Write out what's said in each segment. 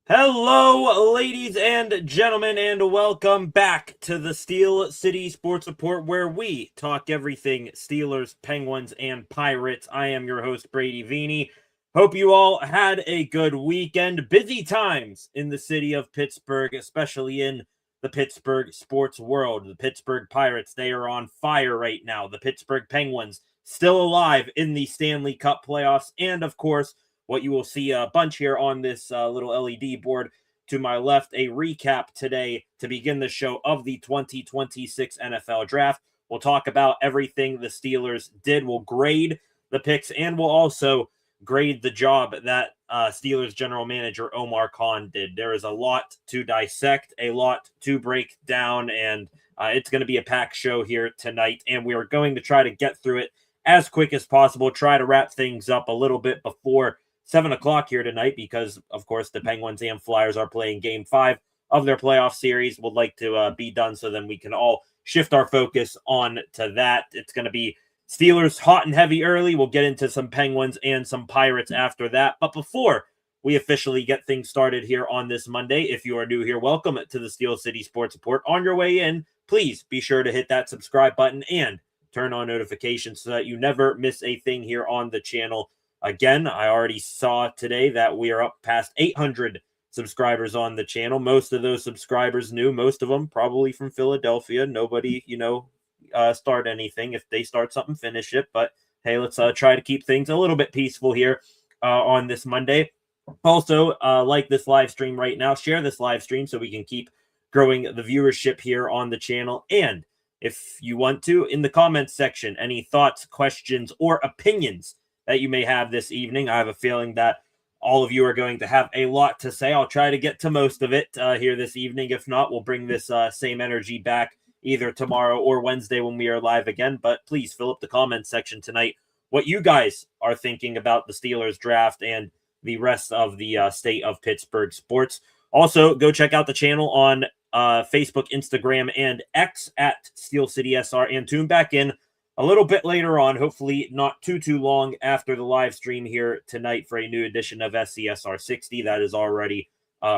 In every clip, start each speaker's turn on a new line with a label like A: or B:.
A: Hello, ladies and gentlemen, and welcome back to the Steel City Sports Report, where we talk everything Steelers, Penguins, and Pirates. I am your host, Brady Vini. Hope you all had a good weekend. Busy times in the city of Pittsburgh, especially in the Pittsburgh sports world. The Pittsburgh Pirates, they are on fire right now. The Pittsburgh Penguins, still alive in the Stanley Cup playoffs, and of course, what you will see a bunch here on this little LED board to my left, a recap today to begin the show of the 2026 NFL Draft. We'll talk about everything the Steelers did. We'll grade the picks, and we'll also grade the job that Steelers general manager Omar Khan did. There is a lot to dissect, a lot to break down, and it's going to be a packed show here tonight, and we are going to try to get through it as quick as possible, try to wrap things up a little bit before 7 o'clock here tonight because, of course, the Penguins and Flyers are playing Game 5 of their playoff series. Would like to be done so then we can all shift our focus on to that. It's going to be Steelers hot and heavy early. We'll get into some Penguins and some Pirates after that. But before we officially get things started here on this Monday, if you are new here, welcome to the Steel City Sports Report. On your way in, please be sure to hit that subscribe button and turn on notifications so that you never miss a thing here on the channel. Again, I already saw today that we are up past 800 subscribers on the channel. Most of those subscribers new, most of them probably from Philadelphia. Nobody, start anything. If they start something, finish it. But hey, let's try to keep things a little bit peaceful here on this Monday. Also, like this live stream right now, share this live stream so we can keep growing the viewership here on the channel. And if you want to, in the comments section, any thoughts, questions, or opinions that you may have this evening. I have a feeling that all of you are going to have a lot to say. I'll try to get to most of it here this evening. If not, we'll bring this same energy back either tomorrow or Wednesday when we are live again. But please fill up the comments section tonight what you guys are thinking about the Steelers draft and the rest of the state of Pittsburgh sports. Also, go check out the channel on Facebook, Instagram, and X at Steel City SR, and tune back in a little bit later on, hopefully not too long after the live stream here tonight for a new edition of SCSR 60 that is already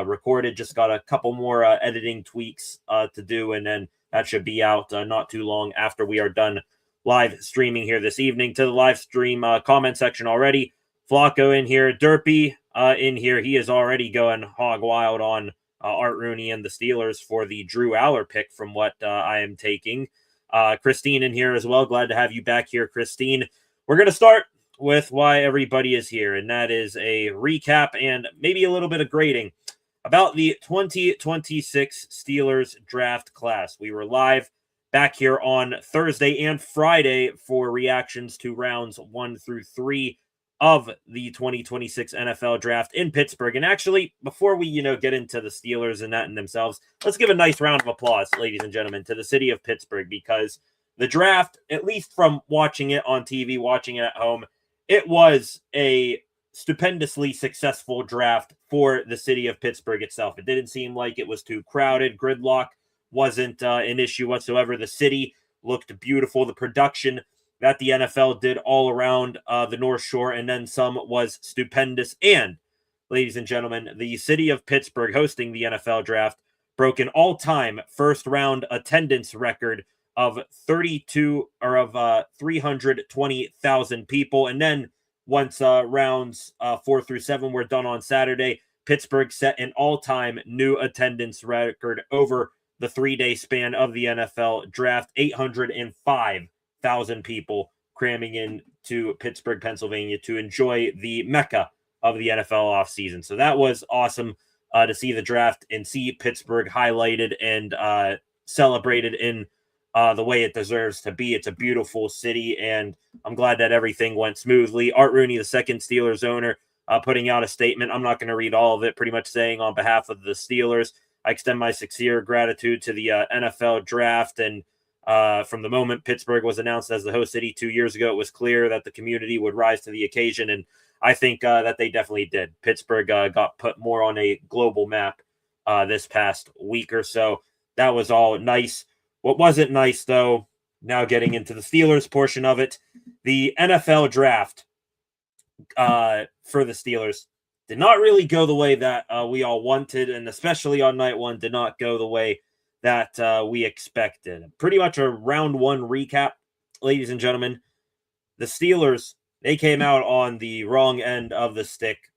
A: recorded. Just got a couple more editing tweaks to do, and then that should be out not too long after we are done live streaming here this evening. To the live stream comment section already, Flacco in here, Derpy in here. He is already going hog wild on Art Rooney and the Steelers for the Drew Aller pick from what I am taking. Christine in here as well. Glad to have you back here, Christine. We're going to start with why everybody is here, and that is a recap and maybe a little bit of grading about the 2026 Steelers draft class. We were live back here on Thursday and Friday for reactions to rounds 1 through 3 of the 2026 NFL draft in Pittsburgh. And actually, before we, get into the Steelers and that in themselves, let's give a nice round of applause, ladies and gentlemen, to the city of Pittsburgh, because the draft, at least from watching it on TV, watching it at home, it was a stupendously successful draft for the city of Pittsburgh itself. It didn't seem like it was too crowded. Gridlock wasn't an issue whatsoever. The city looked beautiful. The production that the NFL did all around the North Shore and then some was stupendous. And, ladies and gentlemen, the city of Pittsburgh hosting the NFL draft broke an all-time first-round attendance record of 320,000 people. And then once rounds 4 through 7 were done on Saturday, Pittsburgh set an all-time new attendance record over the 3-day span of the NFL draft, 805,000 people cramming in to Pittsburgh, Pennsylvania to enjoy the mecca of the NFL offseason. So that was awesome to see the draft and see Pittsburgh highlighted and celebrated in the way it deserves to be. It's a beautiful city, and I'm glad that everything went smoothly. Art Rooney, the second Steelers owner, putting out a statement. I'm not going to read all of it, pretty much saying on behalf of the Steelers, I extend my sincere gratitude to the NFL draft. And from the moment Pittsburgh was announced as the host city 2 years ago, it was clear that the community would rise to the occasion. And I think that they definitely did. Pittsburgh got put more on a global map this past week or so. That was all nice. What wasn't nice, though, now getting into the Steelers portion of it, the NFL draft for the Steelers did not really go the way that we all wanted, and especially on night one, did not go the way that we expected. Pretty much a round one recap, ladies and gentlemen. The Steelers, they came out on the wrong end of the stick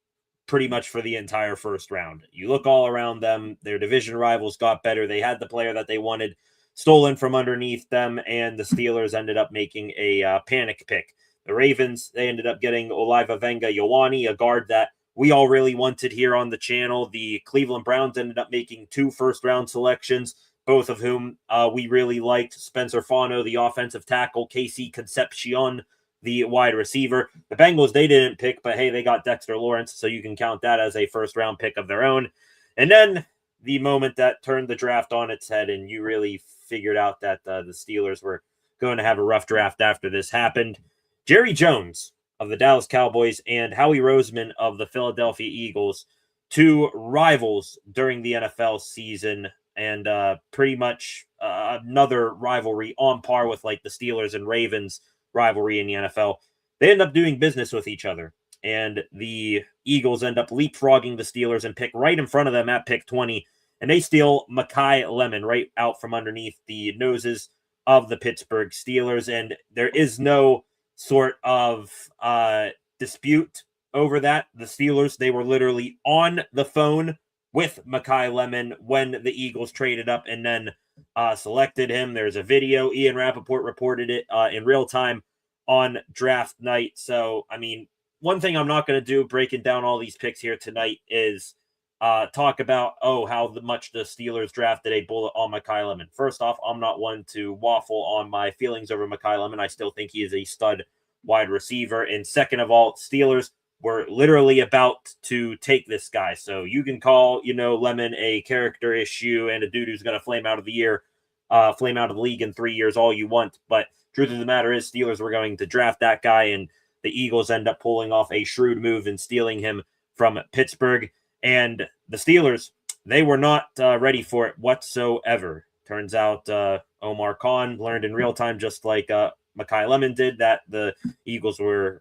A: pretty much for the entire first round. You look all around them, their division rivals got better. They had the player that they wanted stolen from underneath them, and the Steelers ended up making a panic pick. The Ravens, they ended up getting Oliva Venga-Ioane, a guard that we all really wanted here on the channel. The Cleveland Browns ended up making 2 first-round selections, both of whom we really liked. Spencer Fano, the offensive tackle, Casey Concepcion, the wide receiver. The Bengals, they didn't pick, but hey, they got Dexter Lawrence, so you can count that as a first-round pick of their own. And then the moment that turned the draft on its head, and you really figured out that the Steelers were going to have a rough draft after this happened. Jerry Jones of the Dallas Cowboys and Howie Roseman of the Philadelphia Eagles, 2 rivals during the NFL season, and pretty much another rivalry on par with like the Steelers and Ravens rivalry in the NFL. They end up doing business with each other, and the Eagles end up leapfrogging the Steelers and pick right in front of them at pick 20, and they steal Makai Lemon right out from underneath the noses of the Pittsburgh Steelers, and there is no sort of dispute over that. The Steelers, they were literally on the phone with Makai Lemon when the Eagles traded up and then selected him. There's a video. Ian Rappaport reported it in real time on draft night. So, I mean, one thing I'm not going to do breaking down all these picks here tonight is talk about, how much the Steelers drafted a bullet on Makai Lemon. First off, I'm not one to waffle on my feelings over Makai Lemon. I still think he is a stud wide receiver. And second of all, Steelers were literally about to take this guy. So you can call, Lemon a character issue and a dude who's going to flame out of the league in 3 years all you want. But truth of the matter is Steelers were going to draft that guy, and the Eagles end up pulling off a shrewd move and stealing him from Pittsburgh. And the Steelers, they were not ready for it whatsoever. Turns out Omar Khan learned in real time, just like Makai Lemon did, that the Eagles were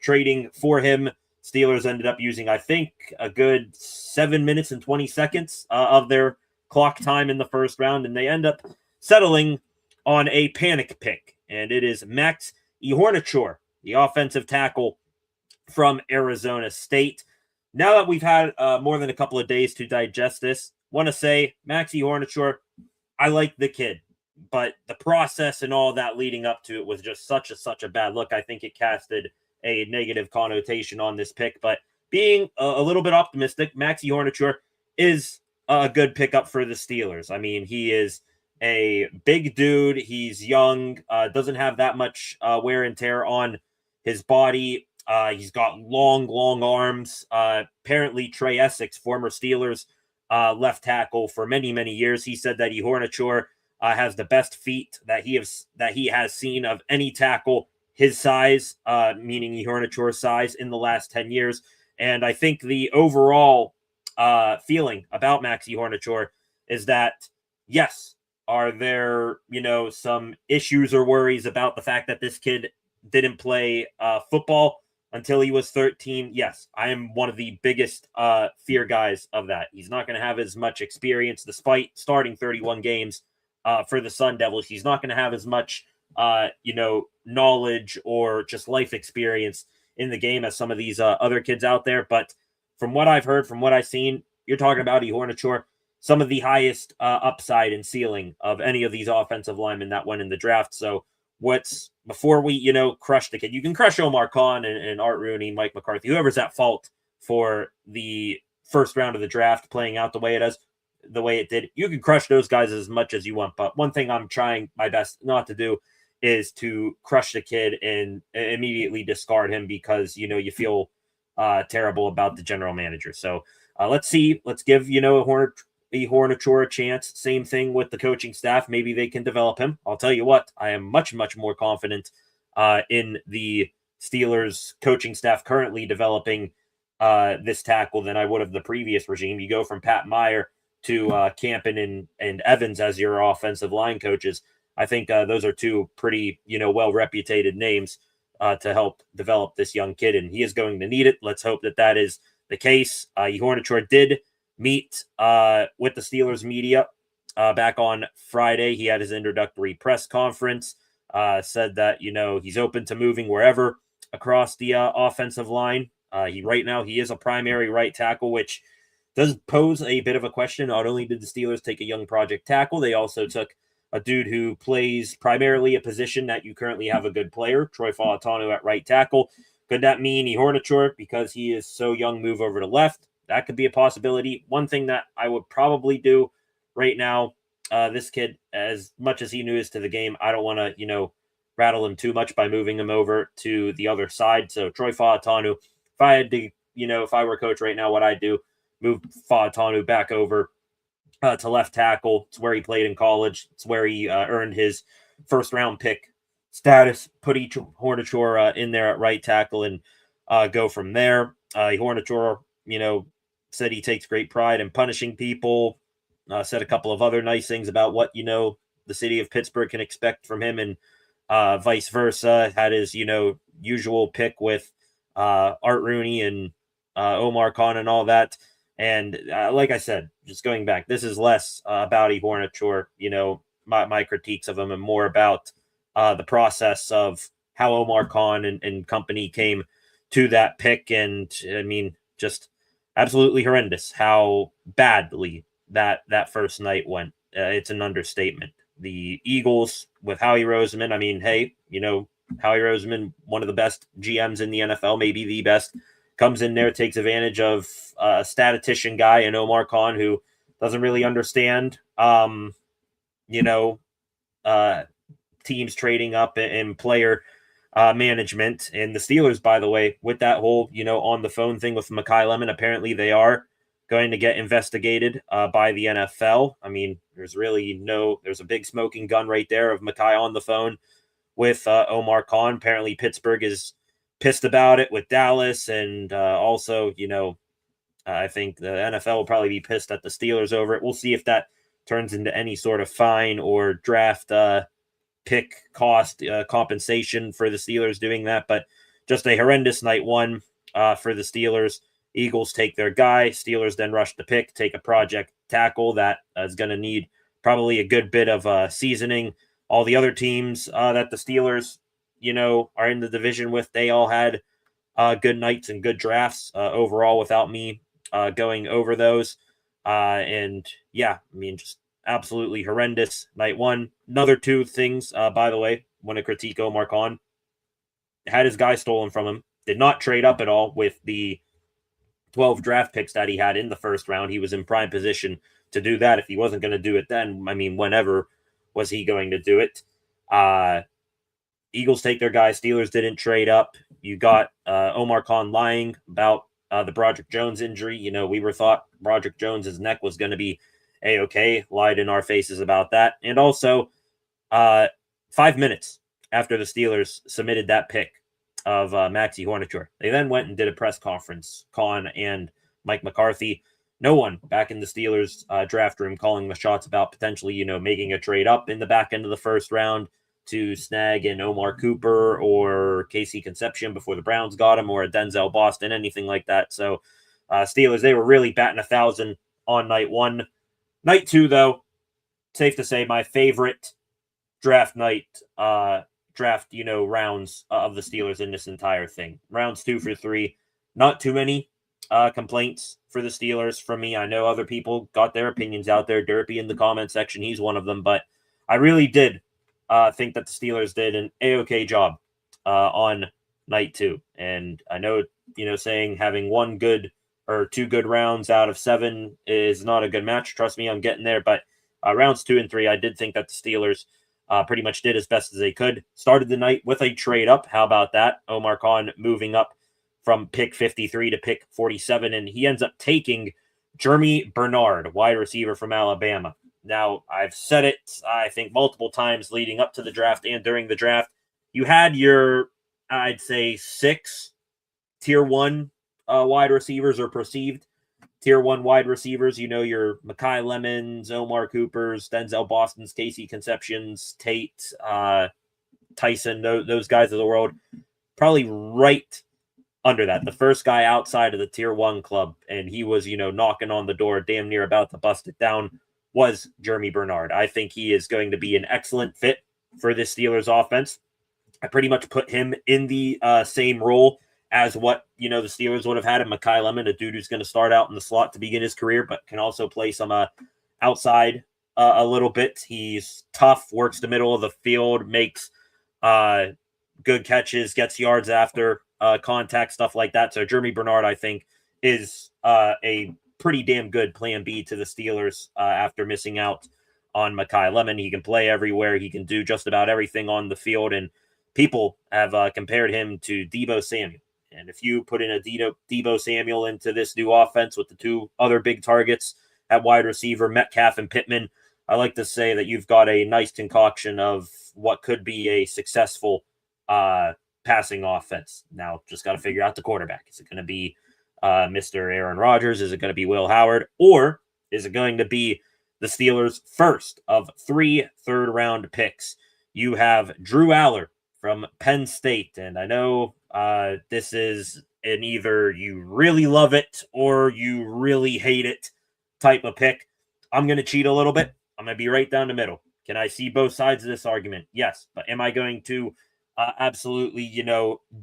A: trading for him. Steelers ended up using, I think, a good 7 minutes and 20 seconds of their clock time in the first round, and they end up settling on a panic pick. And it is Max Ihornachor, the offensive tackle from Arizona State. Now that we've had more than a couple of days to digest this, want to say, Maxie Hornachor, I like the kid, but the process and all that leading up to it was just such a bad look. I think it casted a negative connotation on this pick, but being a little bit optimistic, Maxie Hornachor is a good pickup for the Steelers. I mean, he is a big dude. He's young, doesn't have that much wear and tear on his body. He's got long arms. Apparently, Trey Essex, former Steelers left tackle for many years, he said that Ihornachor has the best feet that he has seen of any tackle his size, meaning Ihornachor's size, in the last 10 years. And I think the overall feeling about Max Ihornachor is that, yes, are there some issues or worries about the fact that this kid didn't play football until he was 13? Yes, I am one of the biggest fear guys of that. He's not going to have as much experience despite starting 31 games for the Sun Devils. He's not going to have as much, knowledge or just life experience in the game as some of these other kids out there. But from what I've heard, from what I've seen, you're talking about Ihornachor, some of the highest upside and ceiling of any of these offensive linemen that went in the draft. So before we, crush the kid, you can crush Omar Khan and Art Rooney, Mike McCarthy, whoever's at fault for the first round of the draft playing out the way it did. You can crush those guys as much as you want. But one thing I'm trying my best not to do is to crush the kid and immediately discard him because, you feel terrible about the general manager. So let's see. Let's give, Ihornachor a chance. Same thing with the coaching staff. Maybe they can develop him. I'll tell you what, I am much more confident in the Steelers coaching staff currently developing this tackle than I would have the previous regime. You go from Pat Meyer to Campen and Evans as your offensive line coaches. I think those are two pretty, well-reputed names to help develop this young kid, and he is going to need it. Let's hope that is the case. Hornachor did meet with the Steelers media back on Friday. He had his introductory press conference, said that, he's open to moving wherever across the offensive line. Right now, he is a primary right tackle, which does pose a bit of a question. Not only did the Steelers take a young project tackle, they also took a dude who plays primarily a position that you currently have a good player, Troy Fautanu at right tackle. Could that mean Hornachor, because he is so young, move over to left? That could be a possibility. One thing that I would probably do right now, this kid, as much as he news to the game, I don't want to, rattle him too much by moving him over to the other side. So Troy Fautanu, if I had to, if I were a coach right now, what I'd do, move Fautanu back over to left tackle. It's where he played in college. It's where he earned his first round pick status. Put Hornachor in there at right tackle and go from there. Hornachor, said he takes great pride in punishing people. Said a couple of other nice things about what, the city of Pittsburgh can expect from him, and vice versa. Had his, usual pick with Art Rooney and Omar Khan and all that. And like I said, just going back, this is less about Hornachor, my critiques of him, and more about the process of how Omar Khan and company came to that pick. And I mean, just absolutely horrendous how badly that first night went. It's an understatement. The Eagles with Howie Roseman, I mean, hey, Howie Roseman, one of the best GMs in the NFL, maybe the best, comes in there, takes advantage of a statistician guy and Omar Khan, who doesn't really understand, teams trading up and player management. And the Steelers, by the way, with that whole, on the phone thing with Mekhi Lemon, apparently they are going to get investigated by the NFL. I mean, there's a big smoking gun right there of Mekhi on the phone with Omar Khan. Apparently Pittsburgh is pissed about it with Dallas, and also, I think the NFL will probably be pissed at the Steelers over it. We'll see if that turns into any sort of fine or draft pick cost compensation for the Steelers doing that. But just a horrendous night one for the Steelers. Eagles take their guy. Steelers then rush the pick, take a project tackle that is going to need probably a good bit of seasoning. All the other teams that the Steelers, are in the division with, they all had good nights and good drafts overall without me going over those. And yeah, I mean, just absolutely horrendous night one. Another two things, by the way, want to critique Omar Khan. Had his guy stolen from him. Did not trade up at all with the 12 draft picks that he had in the first round. He was in prime position to do that. If he wasn't going to do it then, I mean, whenever was he going to do it? Eagles take their guy. Steelers didn't trade up. You got Omar Khan lying about the Broderick Jones injury. We thought Broderick Jones's neck was going to be A-okay. Lied in our faces about that. And also, 5 minutes after the Steelers submitted that pick of Maxie Hornachor, they then went and did a press conference. Khan and Mike McCarthy, no one back in the Steelers draft room calling the shots about potentially, making a trade up in the back end of the first round to snag an Omar Cooper or Casey Concepcion before the Browns got him, or a Denzel Boston, anything like that. So Steelers, they were really batting 1,000 on night one. Night two, though, safe to say, my favorite draft night, rounds of the Steelers in this entire thing. Rounds 2 through 3, not too many complaints for the Steelers from me. I know other people got their opinions out there. Derpy in the comment section, he's one of them, but I really did think that the Steelers did an A-okay job on night 2. And I know, saying having one good or 2 good rounds out of 7 is not a good match. Trust me, I'm getting there. But rounds 2 and 3, I did think that the Steelers pretty much did as best as they could. Started the night with a trade up. How about that? Omar Khan moving up from pick 53 to pick 47, and he ends up taking Jeremy Bernard, wide receiver from Alabama. Now, I've said it, I think, multiple times leading up to the draft and during the draft. You had your, I'd say, 6 tier 1 wide receivers, or perceived tier 1 wide receivers. Your Mekhi Lemons, Omar Coopers, Denzel Bostons, Casey Concepcions, Tate, Tyson, those guys of the world. Probably right under that. The first guy outside of the tier 1 club, and he was, knocking on the door, damn near about to bust it down, was Jeremy Bernard. I think he is going to be an excellent fit for this Steelers offense. I pretty much put him in the same role as what, the Steelers would have had in Mekhi Lemon, a dude who's going to start out in the slot to begin his career, but can also play some outside a little bit. He's tough, works the middle of the field, makes good catches, gets yards after contact, stuff like that. So Jeremy Bernard, I think, is a pretty damn good plan B to the Steelers after missing out on Mekhi Lemon. He can play everywhere. He can do just about everything on the field, and people have compared him to Deebo Samuel. And if you put in a Deebo Samuel into this new offense with the two other big targets at wide receiver, Metcalf and Pittman, I like to say that you've got a nice concoction of what could be a successful passing offense. Now, just got to figure out the quarterback. Is it going to be Mr. Aaron Rodgers? Is it going to be Will Howard? Or is it going to be the Steelers' first of 3 third-round picks? You have Drew Aller from Penn State, and I know this is an either you really love it or you really hate it type of pick. I'm going to cheat a little bit. I'm going to be right down the middle. Can I see both sides of this argument? Yes. But am I going to absolutely,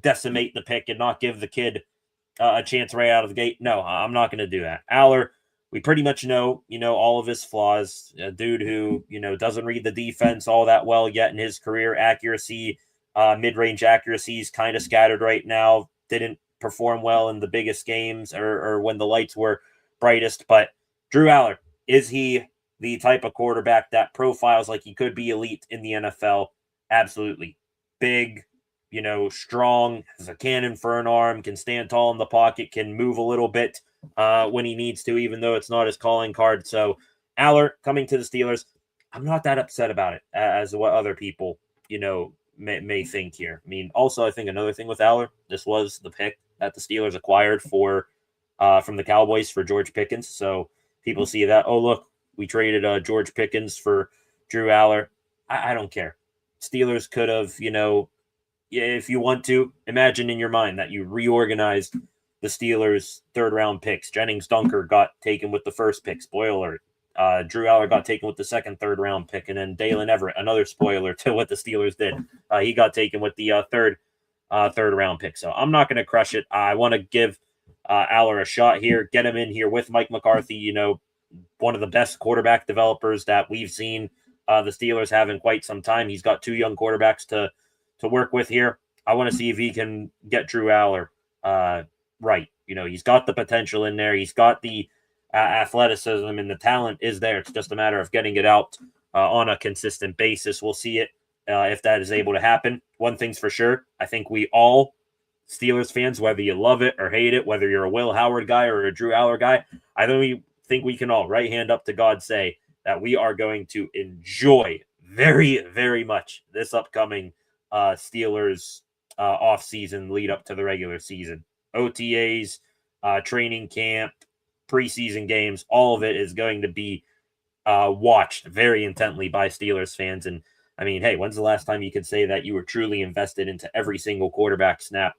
A: decimate the pick and not give the kid a chance right out of the gate? No, I'm not going to do that. Aller, we pretty much know, all of his flaws. A dude who, doesn't read the defense all that well yet in his career. Accuracy, mid-range accuracy is kind of scattered right now. Didn't perform well in the biggest games or when the lights were brightest. But Drew Aller, is he the type of quarterback that profiles like he could be elite in the NFL? Absolutely. Big, strong, has a cannon for an arm, can stand tall in the pocket, can move a little bit when he needs to, even though it's not his calling card. So Aller coming to the Steelers, I'm not that upset about it as what other people, may think here. I mean, also, I think another thing with Aller, this was the pick that the Steelers acquired from the Cowboys for George Pickens. So people see that, oh, look, we traded George Pickens for Drew Aller. I don't care. Steelers could have, if you want to, imagine in your mind that you reorganized the Steelers' third-round picks. Jennings Dunker got taken with the first pick, spoiler. Drew Aller got taken with the second third-round pick, and then Dalen Everett, another spoiler to what the Steelers did. He got taken with the third-round pick. So I'm not going to crush it. I want to give Aller a shot here, get him in here with Mike McCarthy, one of the best quarterback developers that we've seen the Steelers have in quite some time. He's got 2 young quarterbacks to work with here. I want to see if he can get Drew Aller right. He's got the potential in there. He's got the athleticism, and the talent is there. It's just a matter of getting it out on a consistent basis. We'll see it if that is able to happen. One thing's for sure. I think we all, Steelers fans, whether you love it or hate it, whether you're a Will Howard guy or a Drew Aller guy, I think we can all right hand up to God say that we are going to enjoy very, very much this upcoming Steelers off-season lead up to the regular season. OTAs, training camp, preseason games, all of it is going to be watched very intently by Steelers fans. And I mean, hey, when's the last time you could say that you were truly invested into every single quarterback snap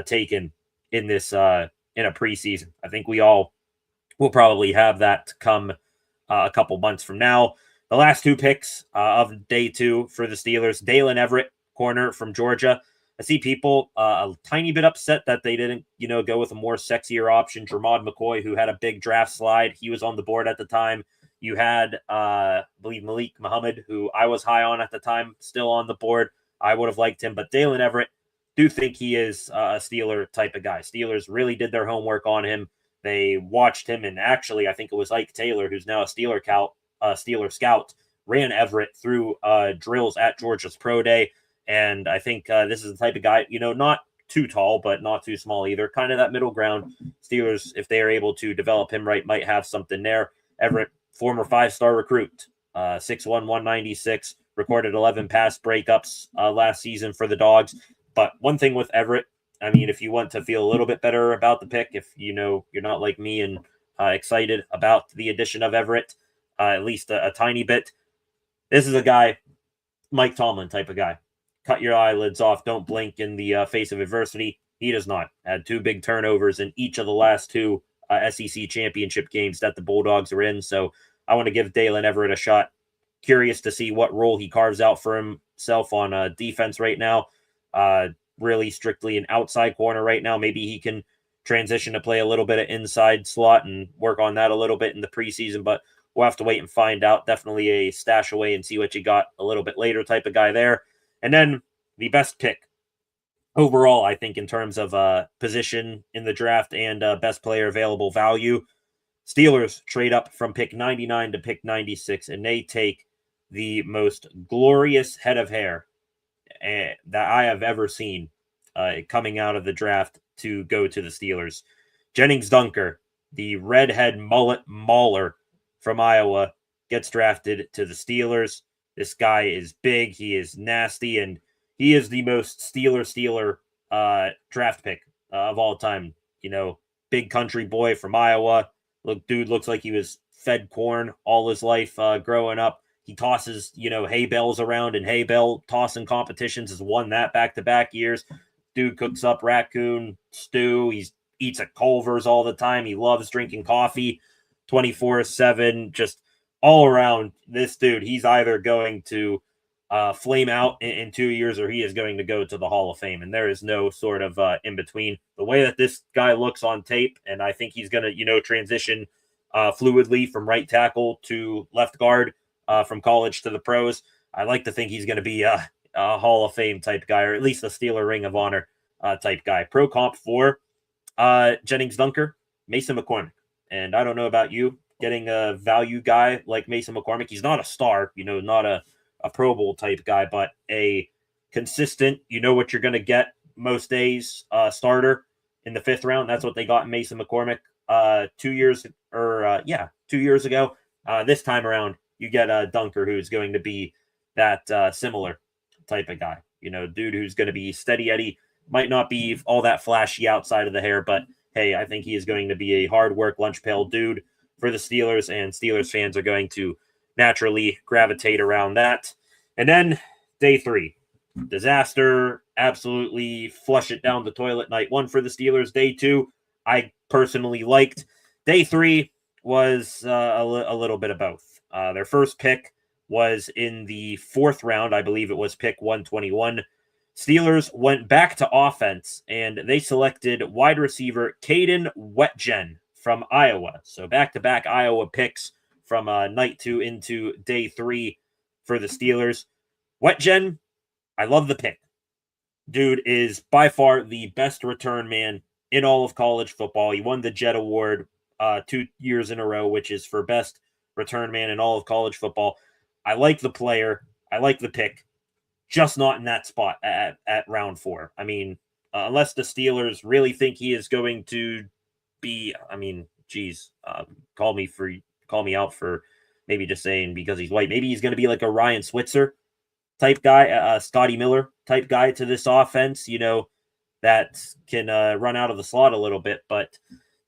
A: taken in this in a preseason? I think we all will probably have that come a couple months from now. The last 2 picks of day 2 for the Steelers, Dalen Everett, corner from Georgia. I see people a tiny bit upset that they didn't, go with a more sexier option. Jermod McCoy, who had a big draft slide. He was on the board at the time. You had, I believe, Malik Muhammad, who I was high on at the time, still on the board. I would have liked him. But Dalen Everett, do think he is a Steeler type of guy. Steelers really did their homework on him. They watched him, and actually, I think it was Ike Taylor, who's now a Steeler scout, ran Everett through drills at Georgia's Pro Day. And I think this is the type of guy, not too tall, but not too small either. Kind of that middle ground. Steelers, if they are able to develop him right, might have something there. Everett, former 5-star recruit, 6'1", 196, recorded 11 pass breakups last season for the Dogs. But one thing with Everett, I mean, if you want to feel a little bit better about the pick, if you're not like me and excited about the addition of Everett, at least a tiny bit, this is a guy, Mike Tomlin type of guy. Cut your eyelids off, don't blink in the face of adversity. He does not. Had 2 big turnovers in each of the last 2 SEC championship games that the Bulldogs are in. So I want to give Dalen Everett a shot. Curious to see what role he carves out for himself on defense right now. Really strictly an outside corner right now. Maybe he can transition to play a little bit of inside slot and work on that a little bit in the preseason, but we'll have to wait and find out. Definitely a stash away and see what you got a little bit later type of guy there. And then the best pick overall, I think, in terms of position in the draft and best player available value. Steelers trade up from pick 99 to pick 96, and they take the most glorious head of hair that I have ever seen coming out of the draft to go to the Steelers. Jennings Dunker, the redhead mullet mauler from Iowa, gets drafted to the Steelers. This guy is big, he is nasty, and he is the most Steeler draft pick of all time. You know, big country boy from Iowa. Dude looks like he was fed corn all his life growing up. He tosses, hay bales around in hay bale tossing competitions, has won that back-to-back years. Dude cooks up raccoon stew. He eats at Culver's all the time. He loves drinking coffee 24/7. Just all around, this dude, he's either going to flame out in 2 years or he is going to go to the Hall of Fame. And there is no sort of in between. The way that this guy looks on tape, and I think he's going to, transition fluidly from right tackle to left guard from college to the pros. I like to think he's going to be a Hall of Fame type guy, or at least a Steeler Ring of Honor type guy. Pro comp for Jennings Dunker, Mason McCormick. And I don't know about you, getting a value guy like Mason McCormick. He's not a star, not a Pro Bowl type guy, but a consistent, what you're going to get most days starter in the 5th round. That's what they got in Mason McCormick 2 years ago. This time around, you get Dunker, who's going to be that similar type of guy. Dude who's going to be steady Eddie. Might not be all that flashy outside of the hair, but hey, I think he is going to be a hard work lunch pail dude for the Steelers, and Steelers fans are going to naturally gravitate around that. And then day 3, disaster, absolutely flush it down the toilet. Night 1 for the Steelers. Day 2, I personally liked. Day 3 was a little bit of both. Their first pick was in the 4th round. I believe it was pick 121. Steelers went back to offense, and they selected wide receiver Caden Wetjen from Iowa. So back-to-back Iowa picks from night 2 into day 3 for the Steelers. Wetjen, I love the pick. Dude is by far the best return man in all of college football. He won the Jet Award 2 years in a row, which is for best return man in all of college football. I like the player. I like the pick. Just not in that spot at round 4. I mean, unless the Steelers really think he is going to be, call me out for maybe just saying because he's white. Maybe he's going to be like a Ryan Switzer type guy, Scotty Miller type guy to this offense, that can run out of the slot a little bit. But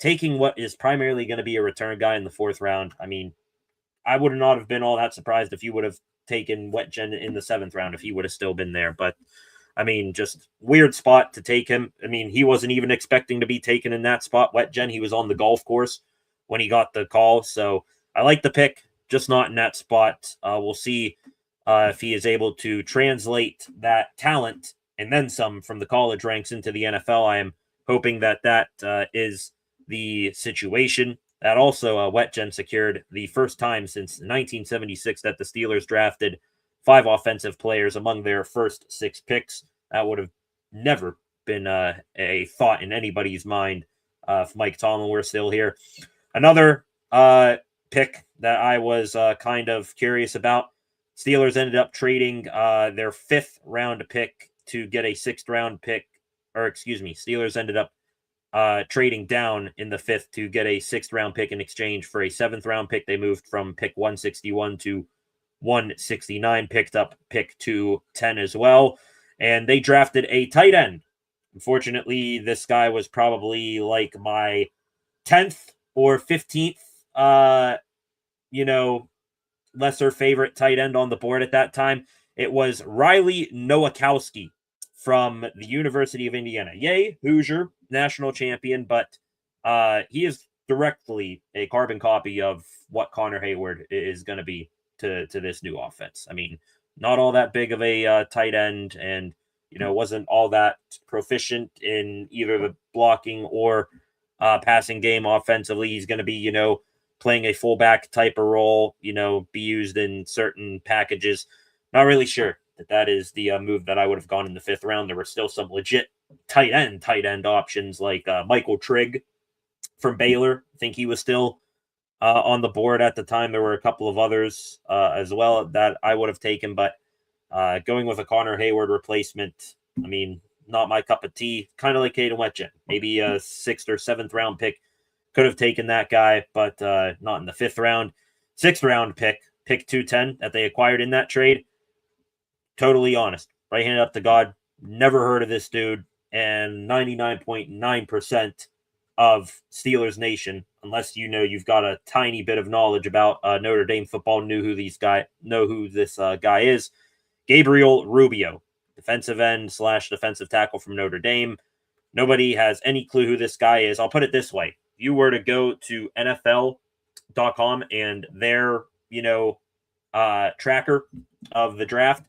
A: taking what is primarily going to be a return guy in the 4th round, I mean, I would not have been all that surprised if you would have taken Wetjen in the 7th round if he would have still been there. But I mean, just weird spot to take him. I mean, he wasn't even expecting to be taken in that spot. Wetjen, he was on the golf course when he got the call. So I like the pick, just not in that spot. We'll see if he is able to translate that talent and then some from the college ranks into the NFL. I am hoping that is the situation. That also, Wetjen secured the first time since 1976 that the Steelers drafted 5 offensive players among their first 6 picks. That would have never been a thought in anybody's mind if Mike Tomlin were still here. Another pick that I was kind of curious about, Steelers ended up trading their 5th round pick to get a 6th round pick, Steelers ended up trading down in the 5th to get a 6th round pick in exchange for a 7th round pick. They moved from pick 161 to 169, picked up pick 210 as well, and they drafted a tight end. Unfortunately, this guy was probably like my 10th or 15th, lesser favorite tight end on the board at that time. It was Riley Nowakowski from the University of Indiana. Yay, Hoosier, national champion, but he is directly a carbon copy of what Connor Hayward is going to be to this new offense. I mean, not all that big of a tight end, and wasn't all that proficient in either the blocking or passing game offensively. He's going to be, playing a fullback type of role, be used in certain packages. Not really sure that is the move that I would have gone in the 5th round. There were still some legit tight end options like Michael Trigg from Baylor. I think he was still on the board at the time. There were a couple of others as well that I would have taken, but going with a Connor Hayward replacement, I mean, not my cup of tea. Kind of like Caden Wetjen. Maybe a 6th or 7th round pick. Could have taken that guy, but not in the 5th round. 6th round pick 210 that they acquired in that trade. Totally honest. Right hand up to God. Never heard of this dude. And 99.9% of Steelers Nation, unless you've got a tiny bit of knowledge about Notre Dame football, know who this guy is. Gabriel Rubio, defensive end / defensive tackle from Notre Dame. Nobody has any clue who this guy is. I'll put it this way. If you were to go to NFL.com and their, tracker of the draft,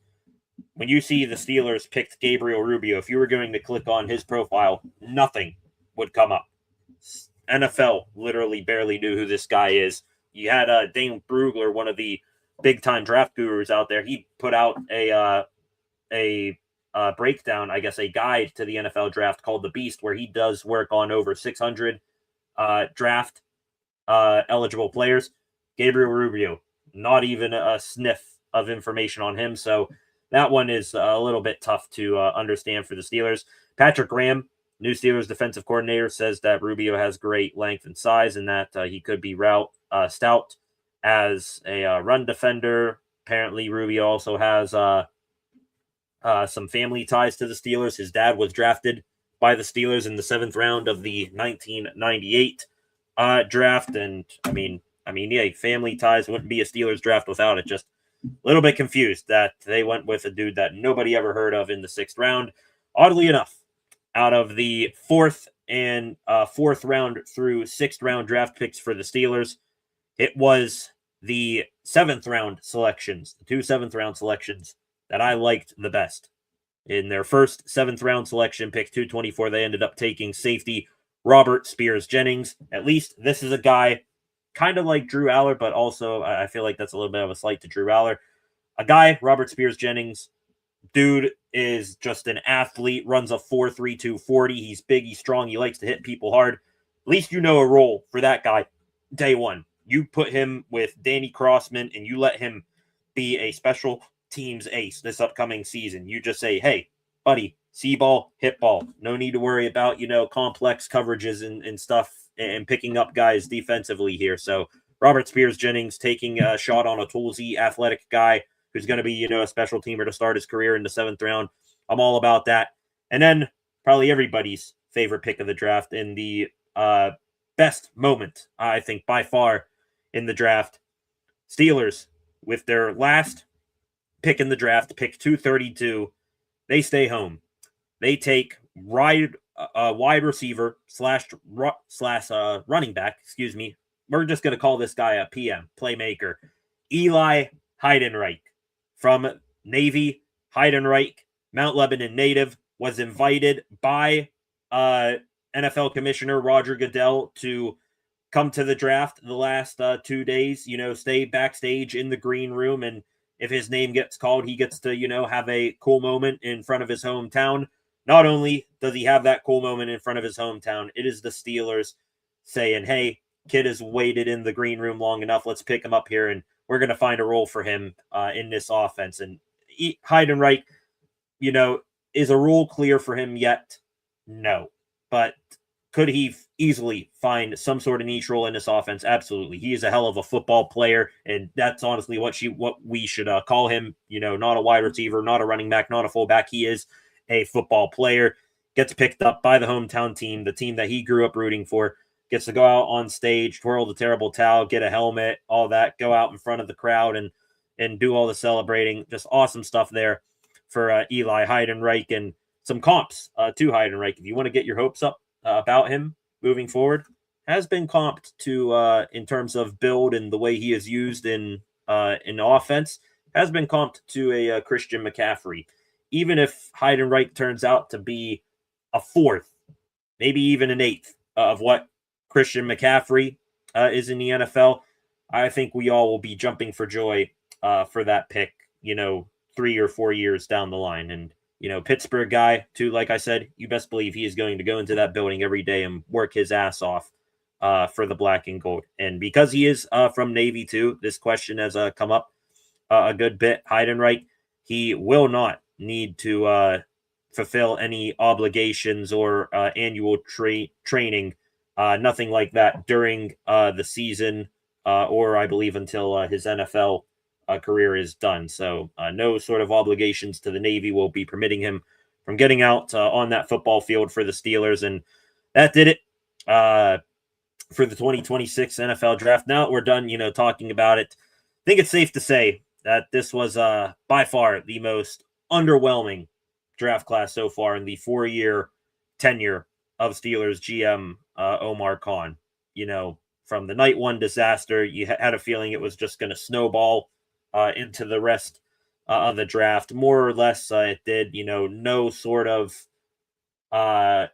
A: when you see the Steelers picked Gabriel Rubio, if you were going to click on his profile, nothing would come up. NFL literally barely knew who this guy is. You had Dane Brugler, one of the big-time draft gurus out there. He put out a breakdown, I guess, a guide to the NFL draft called The Beast, where he does work on over 600 draft eligible players. Gabriel Rubio, not even a sniff of information on him. So that one is a little bit tough to understand for the Steelers. Patrick Graham, new Steelers defensive coordinator, says that Rubio has great length and size and that he could be stout as a run defender. Apparently, Rubio also has some family ties to the Steelers. His dad was drafted by the Steelers in the 7th round of the 1998 draft. And I mean, yeah, family ties wouldn't be a Steelers draft without it. Just a little bit confused that they went with a dude that nobody ever heard of in the 6th round. Oddly enough, out of the 4th and 4th round through 6th round draft picks for the Steelers, it was the 7th round selections, the 2 7th round selections that I liked the best. In their first 7th round selection, pick 224, they ended up taking safety Robert Spears Jennings. At least this is a guy kind of like Drew Aller, but also I feel like that's a little bit of a slight to Drew Aller. A guy, Robert Spears Jennings, dude is just an athlete, runs a 4.32 40. He's big, he's strong, he likes to hit people hard. At least you know a role for that guy day one. You put him with Danny Crossman and you let him be a special teams ace this upcoming season. You just say, hey, buddy, see ball, hit ball. No need to worry about, complex coverages and stuff and picking up guys defensively here. So Robert Spears Jennings taking a shot on a toolsy athletic guy who's going to be, a special teamer to start his career in the 7th round. I'm all about that. And then probably everybody's favorite pick of the draft in the best moment, I think, by far in the draft. Steelers, with their last pick in the draft, pick 232, they stay home. They take wide receiver / running back, excuse me. We're just going to call this guy a PM, playmaker. Eli Heidenreich from Navy. Heidenreich, Mount Lebanon native, was invited by NFL Commissioner Roger Goodell to come to the draft the last 2 days, stay backstage in the green room. And if his name gets called, he gets to, have a cool moment in front of his hometown. Not only does he have that cool moment in front of his hometown, it is the Steelers saying, hey, kid has waited in the green room long enough. Let's pick him up here, and we're going to find a role for him in this offense. And Heidenreich, is a role clear for him yet? No. But could he easily find some sort of niche role in this offense? Absolutely. He is a hell of a football player, and that's honestly what we should call him. Not a wide receiver, not a running back, not a fullback. He is a football player. Gets picked up by the hometown team, the team that he grew up rooting for. Gets to go out on stage, twirl the terrible towel, get a helmet, all that, go out in front of the crowd and do all the celebrating. Just awesome stuff there for Eli Heidenreich. And some comps to Heidenreich. If you want to get your hopes up about him moving forward, has been comped to in terms of build and the way he is used in offense, has been comped to a Christian McCaffrey. Even if Heidenreich turns out to be a fourth, maybe even an eighth of what Christian McCaffrey is in the NFL, I think we all will be jumping for joy for that pick, 3 or 4 years down the line. And, Pittsburgh guy, too, like I said, you best believe he is going to go into that building every day and work his ass off for the black and gold. And because he is from Navy, too, this question has come up a good bit. Heidenreich, he will not need to fulfill any obligations or annual training, nothing like that during the season, or I believe until his NFL career is done. So no sort of obligations to the Navy will be permitting him from getting out on that football field for the Steelers. And that did it for the 2026 NFL draft. Now that we're done, talking about it, I think it's safe to say that this was by far the most underwhelming draft class so far in the 4-year tenure of Steelers GM Omar Khan. From the night one disaster, you had a feeling it was just going to snowball into the rest of the draft. More or less, it did. No sort of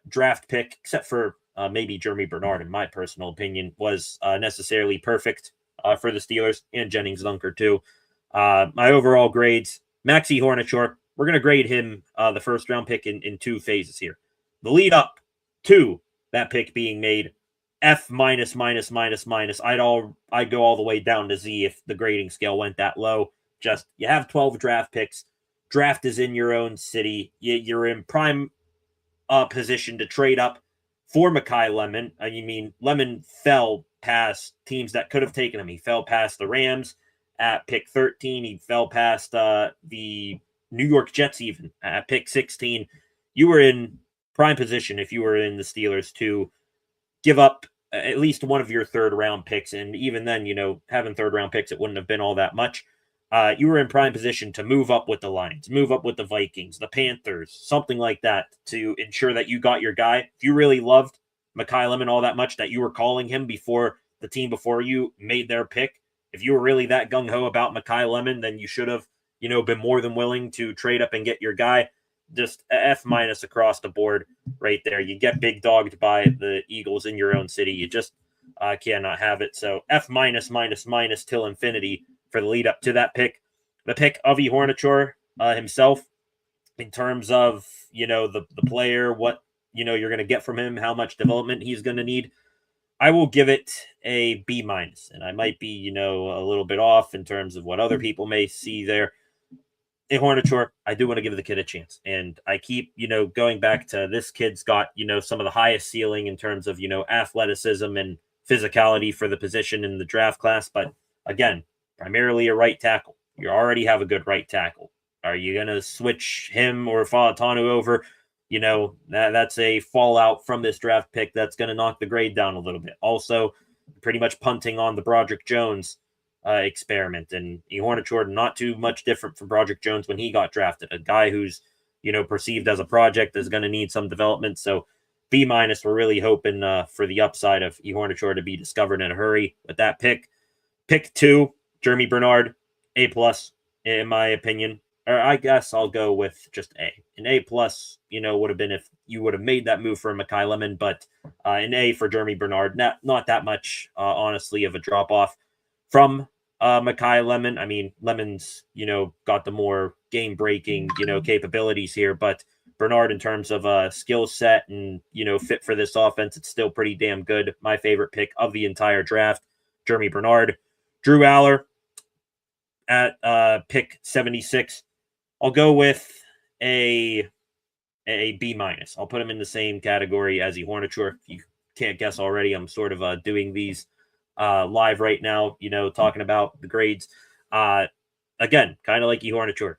A: draft pick, except for maybe Jeremy Bernard, in my personal opinion, was necessarily perfect for the Steelers, and Jennings Dunker too. My overall grades, Maxi Hornachor, we're going to grade him the first round pick in 2 phases here. The lead up to that pick being made, F minus minus minus minus. I'd go all the way down to Z if the grading scale went that low. Just, you have 12 draft picks. Draft is in your own city. You're in prime position to trade up for Mekhi Lemon. Lemon fell past teams that could have taken him. He fell past the Rams at pick 13. He fell past the New York Jets even at pick 16. You were in prime position if you were in the Steelers to give up at least one of your third round picks. And even then, having third round picks, it wouldn't have been all that much. You were in prime position to move up with the Lions, move up with the Vikings, the Panthers, something like that, to ensure that you got your guy. If you really loved Mekhi Lemon all that much that you were calling him before the team before you made their pick, if you were really that gung-ho about Mekhi Lemon, then you should have, been more than willing to trade up and get your guy. Just F minus across the board right there. You get big dogged by the Eagles in your own city. You just cannot have it. So F minus minus minus till infinity for the lead up to that pick. The pick of Hornachor himself, in terms of, the player, what, you're going to get from him, how much development he's going to need, I will give it a B minus. And I might be, a little bit off in terms of what other people may see there. Hornachor, I do want to give the kid a chance. And I keep, going back to this kid's got, some of the highest ceiling in terms of, athleticism and physicality for the position in the draft class. But again, primarily a right tackle. You already have a good right tackle. Are you going to switch him or Falatanu over? That's a fallout from this draft pick that's going to knock the grade down a little bit. Also, pretty much punting on the Broderick Jones experiment. And Hornachor, not too much different from Broderick Jones when he got drafted. A guy who's, perceived as a project is going to need some development. So B minus, we're really hoping for the upside of Hornachor to be discovered in a hurry with that pick. Pick 2, Jeremy Bernard, A plus, in my opinion. Or I guess I'll go with just A. An A plus, would have been if you would have made that move for Mekhi Lemon, but an A for Jeremy Bernard. Not that much, honestly, of a drop off from Mekhi Lemon. I mean, Lemon's, got the more game-breaking, capabilities here, but Bernard, in terms of skill set and, fit for this offense, it's still pretty damn good. My favorite pick of the entire draft, Jeremy Bernard. Drew Aller at pick 76. I'll go with a B minus. I'll put him in the same category as Hornachor. If you can't guess already, I'm sort of doing these live right now, talking about the grades. Again, kind of like Hornachor.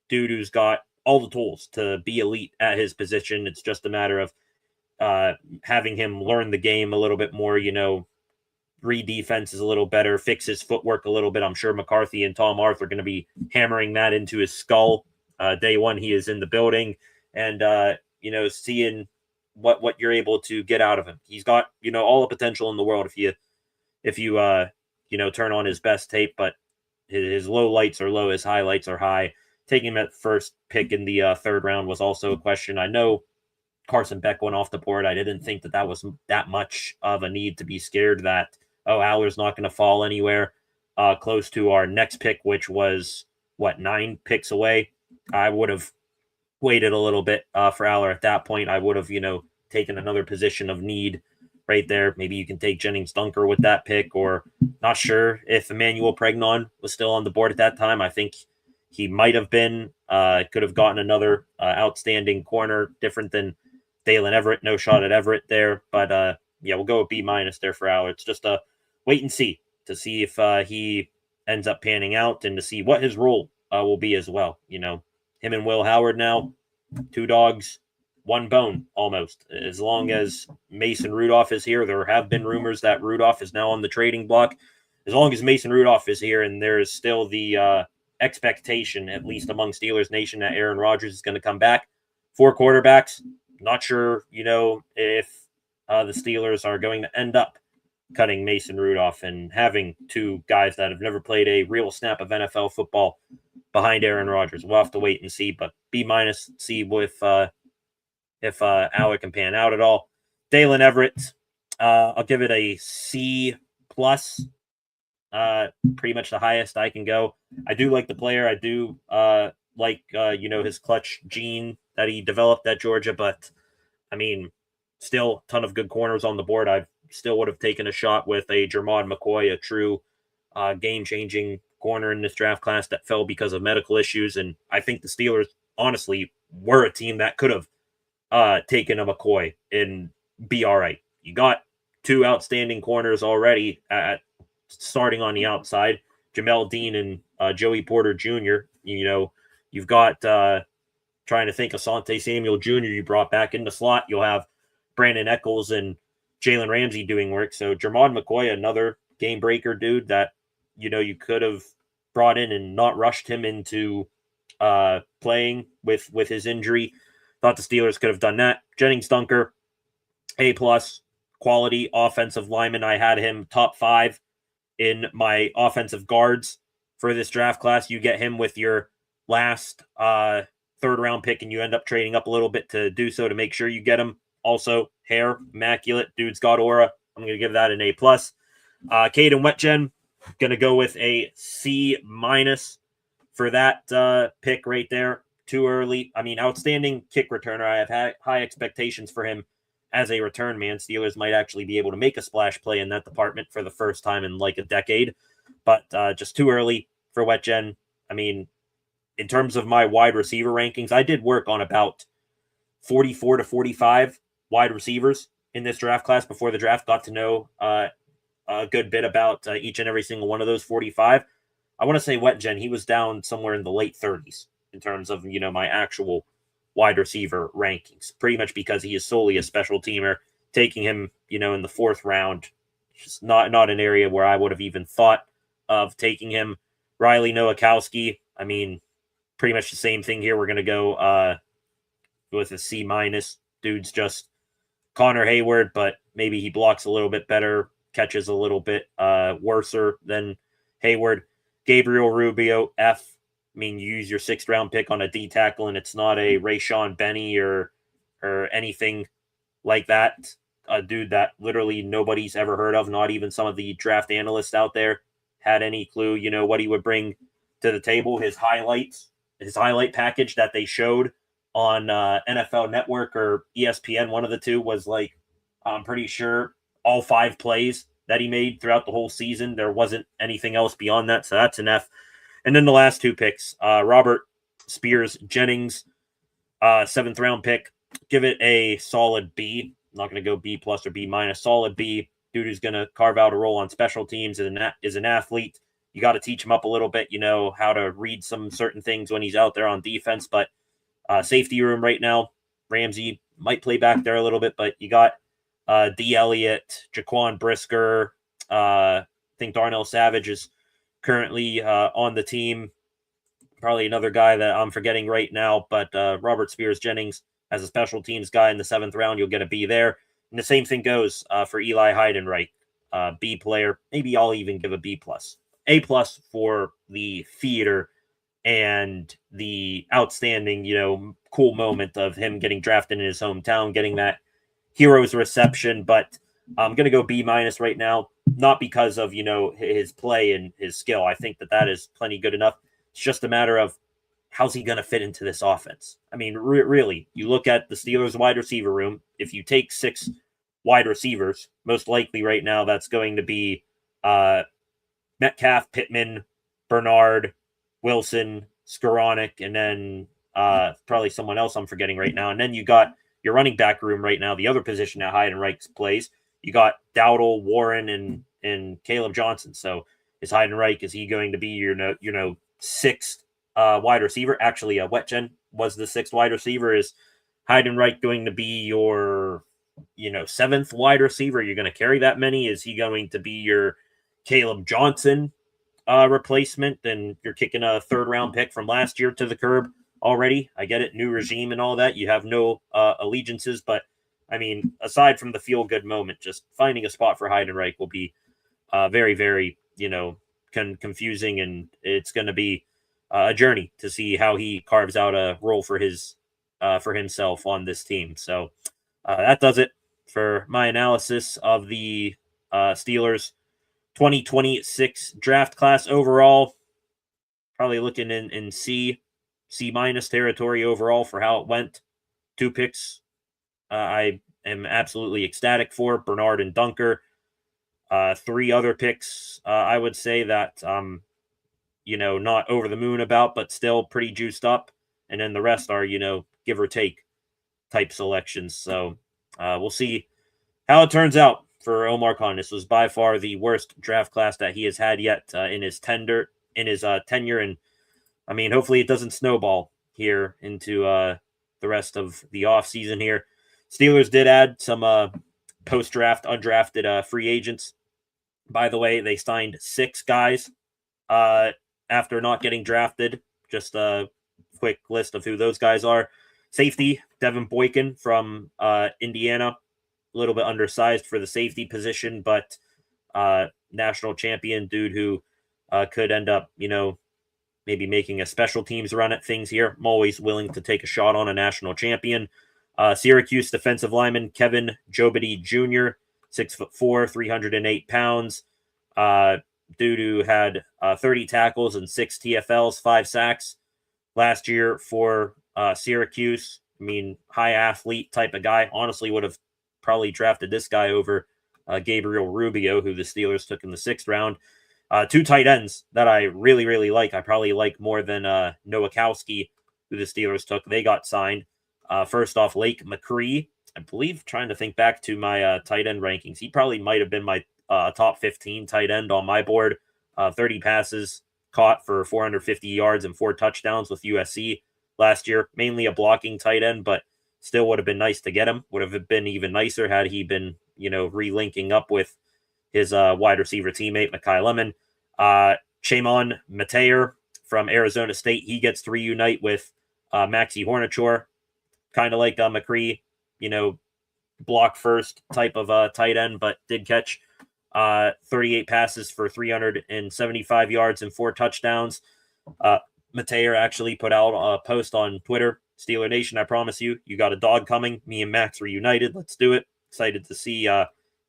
A: Dude who's got all the tools to be elite at his position. It's just a matter of having him learn the game a little bit more, read defenses a little better, fix his footwork a little bit. I'm sure McCarthy and Tom Arthur are going to be hammering that into his skull day one he is in the building. and seeing what you're able to get out of him. He's got all the potential in the world if you turn on his best tape, but his low lights are low, his highlights are high. Taking him at first pick in the third round was also a question. I know Carson Beck went off the board. I didn't think that was that much of a need to be scared that, Aller's not going to fall anywhere close to our next pick, which was, 9 picks away. I would have waited a little bit for Aller at that point. I would have, taken another position of need right there. Maybe you can take Jennings Dunker with that pick, or not sure if Emmanuel Pregnon was still on the board at that time. I think he might have been. Could have gotten another outstanding corner, different than Dalen Everett. No shot at Everett there, but we'll go with B- there for Aller. It's just a wait and see to see if he ends up panning out and to see what his role will be as well. Him and Will Howard now, 2 dogs, 1 bone almost. As long as Mason Rudolph is here, there have been rumors that Rudolph is now on the trading block. As long as Mason Rudolph is here, and there is still the expectation, at least among Steelers Nation, that Aaron Rodgers is going to come back. 4 quarterbacks. Not sure, if the Steelers are going to end up cutting Mason Rudolph and having 2 guys that have never played a real snap of NFL football behind Aaron Rodgers. We'll have to wait and see, but B-, see if Aller can pan out at all. Dalen Everett, I'll give it a C+, pretty much the highest I can go. I do like the player. I do like his clutch gene that he developed at Georgia, but I mean, still a ton of good corners on the board. I still would have taken a shot with a Jermod McCoy, a true game-changing corner in this draft class that fell because of medical issues. And I think the Steelers, honestly, were a team that could have taken a McCoy and be all right. You got 2 outstanding corners already at starting on the outside, Jamel Dean and Joey Porter Jr. You've got trying to think Asante Samuel Jr. you brought back in the slot. You'll have Brandon Eccles and Jalen Ramsey doing work. So Jermod McCoy, another game breaker dude that, you could have brought in and not rushed him into playing with his injury. Thought the Steelers could have done that. Jennings Dunker, A+, quality offensive lineman. I had him top 5 in my offensive guards for this draft class. You get him with your last third round pick, and you end up trading up a little bit to do so to make sure you get him. Also, hair, immaculate. Dude's got aura. I'm going to give that an A+. Caden Wetjen, going to go with a C- for that pick right there. Too early. I mean, outstanding kick returner. I have high expectations for him as a return man. Steelers might actually be able to make a splash play in that department for the first time in like a decade, but just too early for Wetjen. I mean, in terms of my wide receiver rankings, I did work on about 44 to 45 wide receivers in this draft class before the draft. Got to know a good bit about each and every single one of those 45. I want to say Wetjen, he was down somewhere in the late 30s in terms of, my actual wide receiver rankings, pretty much because he is solely a special teamer. Taking him, in the 4th round, just not an area where I would have even thought of taking him. Riley Nowakowski, I mean, pretty much the same thing here. We're going to go with a C-. Dude's just Connor Hayward, but maybe he blocks a little bit better, catches a little bit worser than Hayward. Gabriel Rubio, F. I mean, you use your 6th round pick on a D tackle, and it's not a Rayshon Benny or anything like that. A dude that literally nobody's ever heard of, not even some of the draft analysts out there had any clue, what he would bring to the table. His highlight package that they showed on NFL Network or ESPN, one of the two, was like, I'm pretty sure all 5 plays that he made throughout the whole season. There wasn't anything else beyond that, so that's an F. And then the last 2 picks, Robert Spears Jennings, 7th round pick. Give it a solid B. I'm not going to go B+ or B-. Solid B. Dude who's going to carve out a role on special teams, is an athlete. You got to teach him up a little bit, how to read some certain things when he's out there on defense. But safety room right now, Ramsey might play back there a little bit, but you got D. Elliott, Jaquan Brisker. I think Darnell Savage is currently on the team probably another guy that I'm forgetting right now, but Robert Spears-Jennings as a special teams guy in the 7th round, you'll get a B there. And the same thing goes for Eli Heidenreich, B player. Maybe I'll even give a B plus. A plus for the theater and the outstanding, cool moment of him getting drafted in his hometown, getting that hero's reception. But I'm going to go B minus right now, not because of, his play and his skill. I think that is plenty good enough. It's just a matter of how's he going to fit into this offense? I mean, really, you look at the Steelers wide receiver room. If you take 6 wide receivers, most likely right now that's going to be Metcalf, Pittman, Bernard, Wilson, Skoranek, and then probably someone else I'm forgetting right now. And then you got your running back room right now, the other position that Heidenreich plays. You got Dowdle, Warren, and Caleb Johnson. So is Heidenreich, is he going to be your 6th wide receiver? Actually, Wetjen was the 6th wide receiver. Is Heidenreich going to be your 7th wide receiver? You're going to carry that many? Is he going to be your Caleb Johnson replacement? Then you're kicking a 3rd round pick from last year to the curb already. I get it, new regime and all that. You have no allegiances, but I mean, aside from the feel-good moment, just finding a spot for Heidenreich will be very, very, confusing, and it's going to be a journey to see how he carves out a role for himself on this team. So that does it for my analysis of the Steelers 2026 draft class overall. Probably looking in C minus territory overall for how it went. 2 picks I am absolutely ecstatic for, Bernard and Dunker. 3 other picks I would say that not over the moon about, but still pretty juiced up. And then the rest are, give or take type selections. So we'll see how it turns out for Omar Khan. This was by far the worst draft class that he has had yet in his tenure. And I mean, hopefully it doesn't snowball here into the rest of the offseason here. Steelers did add some post-draft, undrafted free agents. By the way, they signed 6 guys after not getting drafted. Just a quick list of who those guys are. Safety, Devin Boykin from Indiana. A little bit undersized for the safety position, but national champion dude who could end up, maybe making a special teams run at things here. I'm always willing to take a shot on a national champion. Syracuse defensive lineman Kevin Jobity Jr., 6'4", 308 pounds. Dude who had 30 tackles and 6 TFLs, 5 sacks last year for Syracuse. I mean, high athlete type of guy. Honestly, would have probably drafted this guy over Gabriel Rubio, who the Steelers took in the 6th round. 2 tight ends that I really, really like. I probably like more than Nowakowski, who the Steelers took. They got signed. First off, Lake McCree. I believe, trying to think back to my tight end rankings, he probably might have been my top 15 tight end on my board. 30 passes caught for 450 yards and 4 touchdowns with USC last year. Mainly a blocking tight end, but still would have been nice to get him. Would have been even nicer had he been, relinking up with his wide receiver teammate, Mekhi Lemon. Shimon Mateer from Arizona State. He gets to reunite with Maxi Hornachor, kind of like McCree, block first type of tight end, but did catch 38 passes for 375 yards and 4 touchdowns. Mateer actually put out a post on Twitter. Steeler Nation, I promise you, you got a dog coming. Me and Max reunited. Let's do it. Excited to see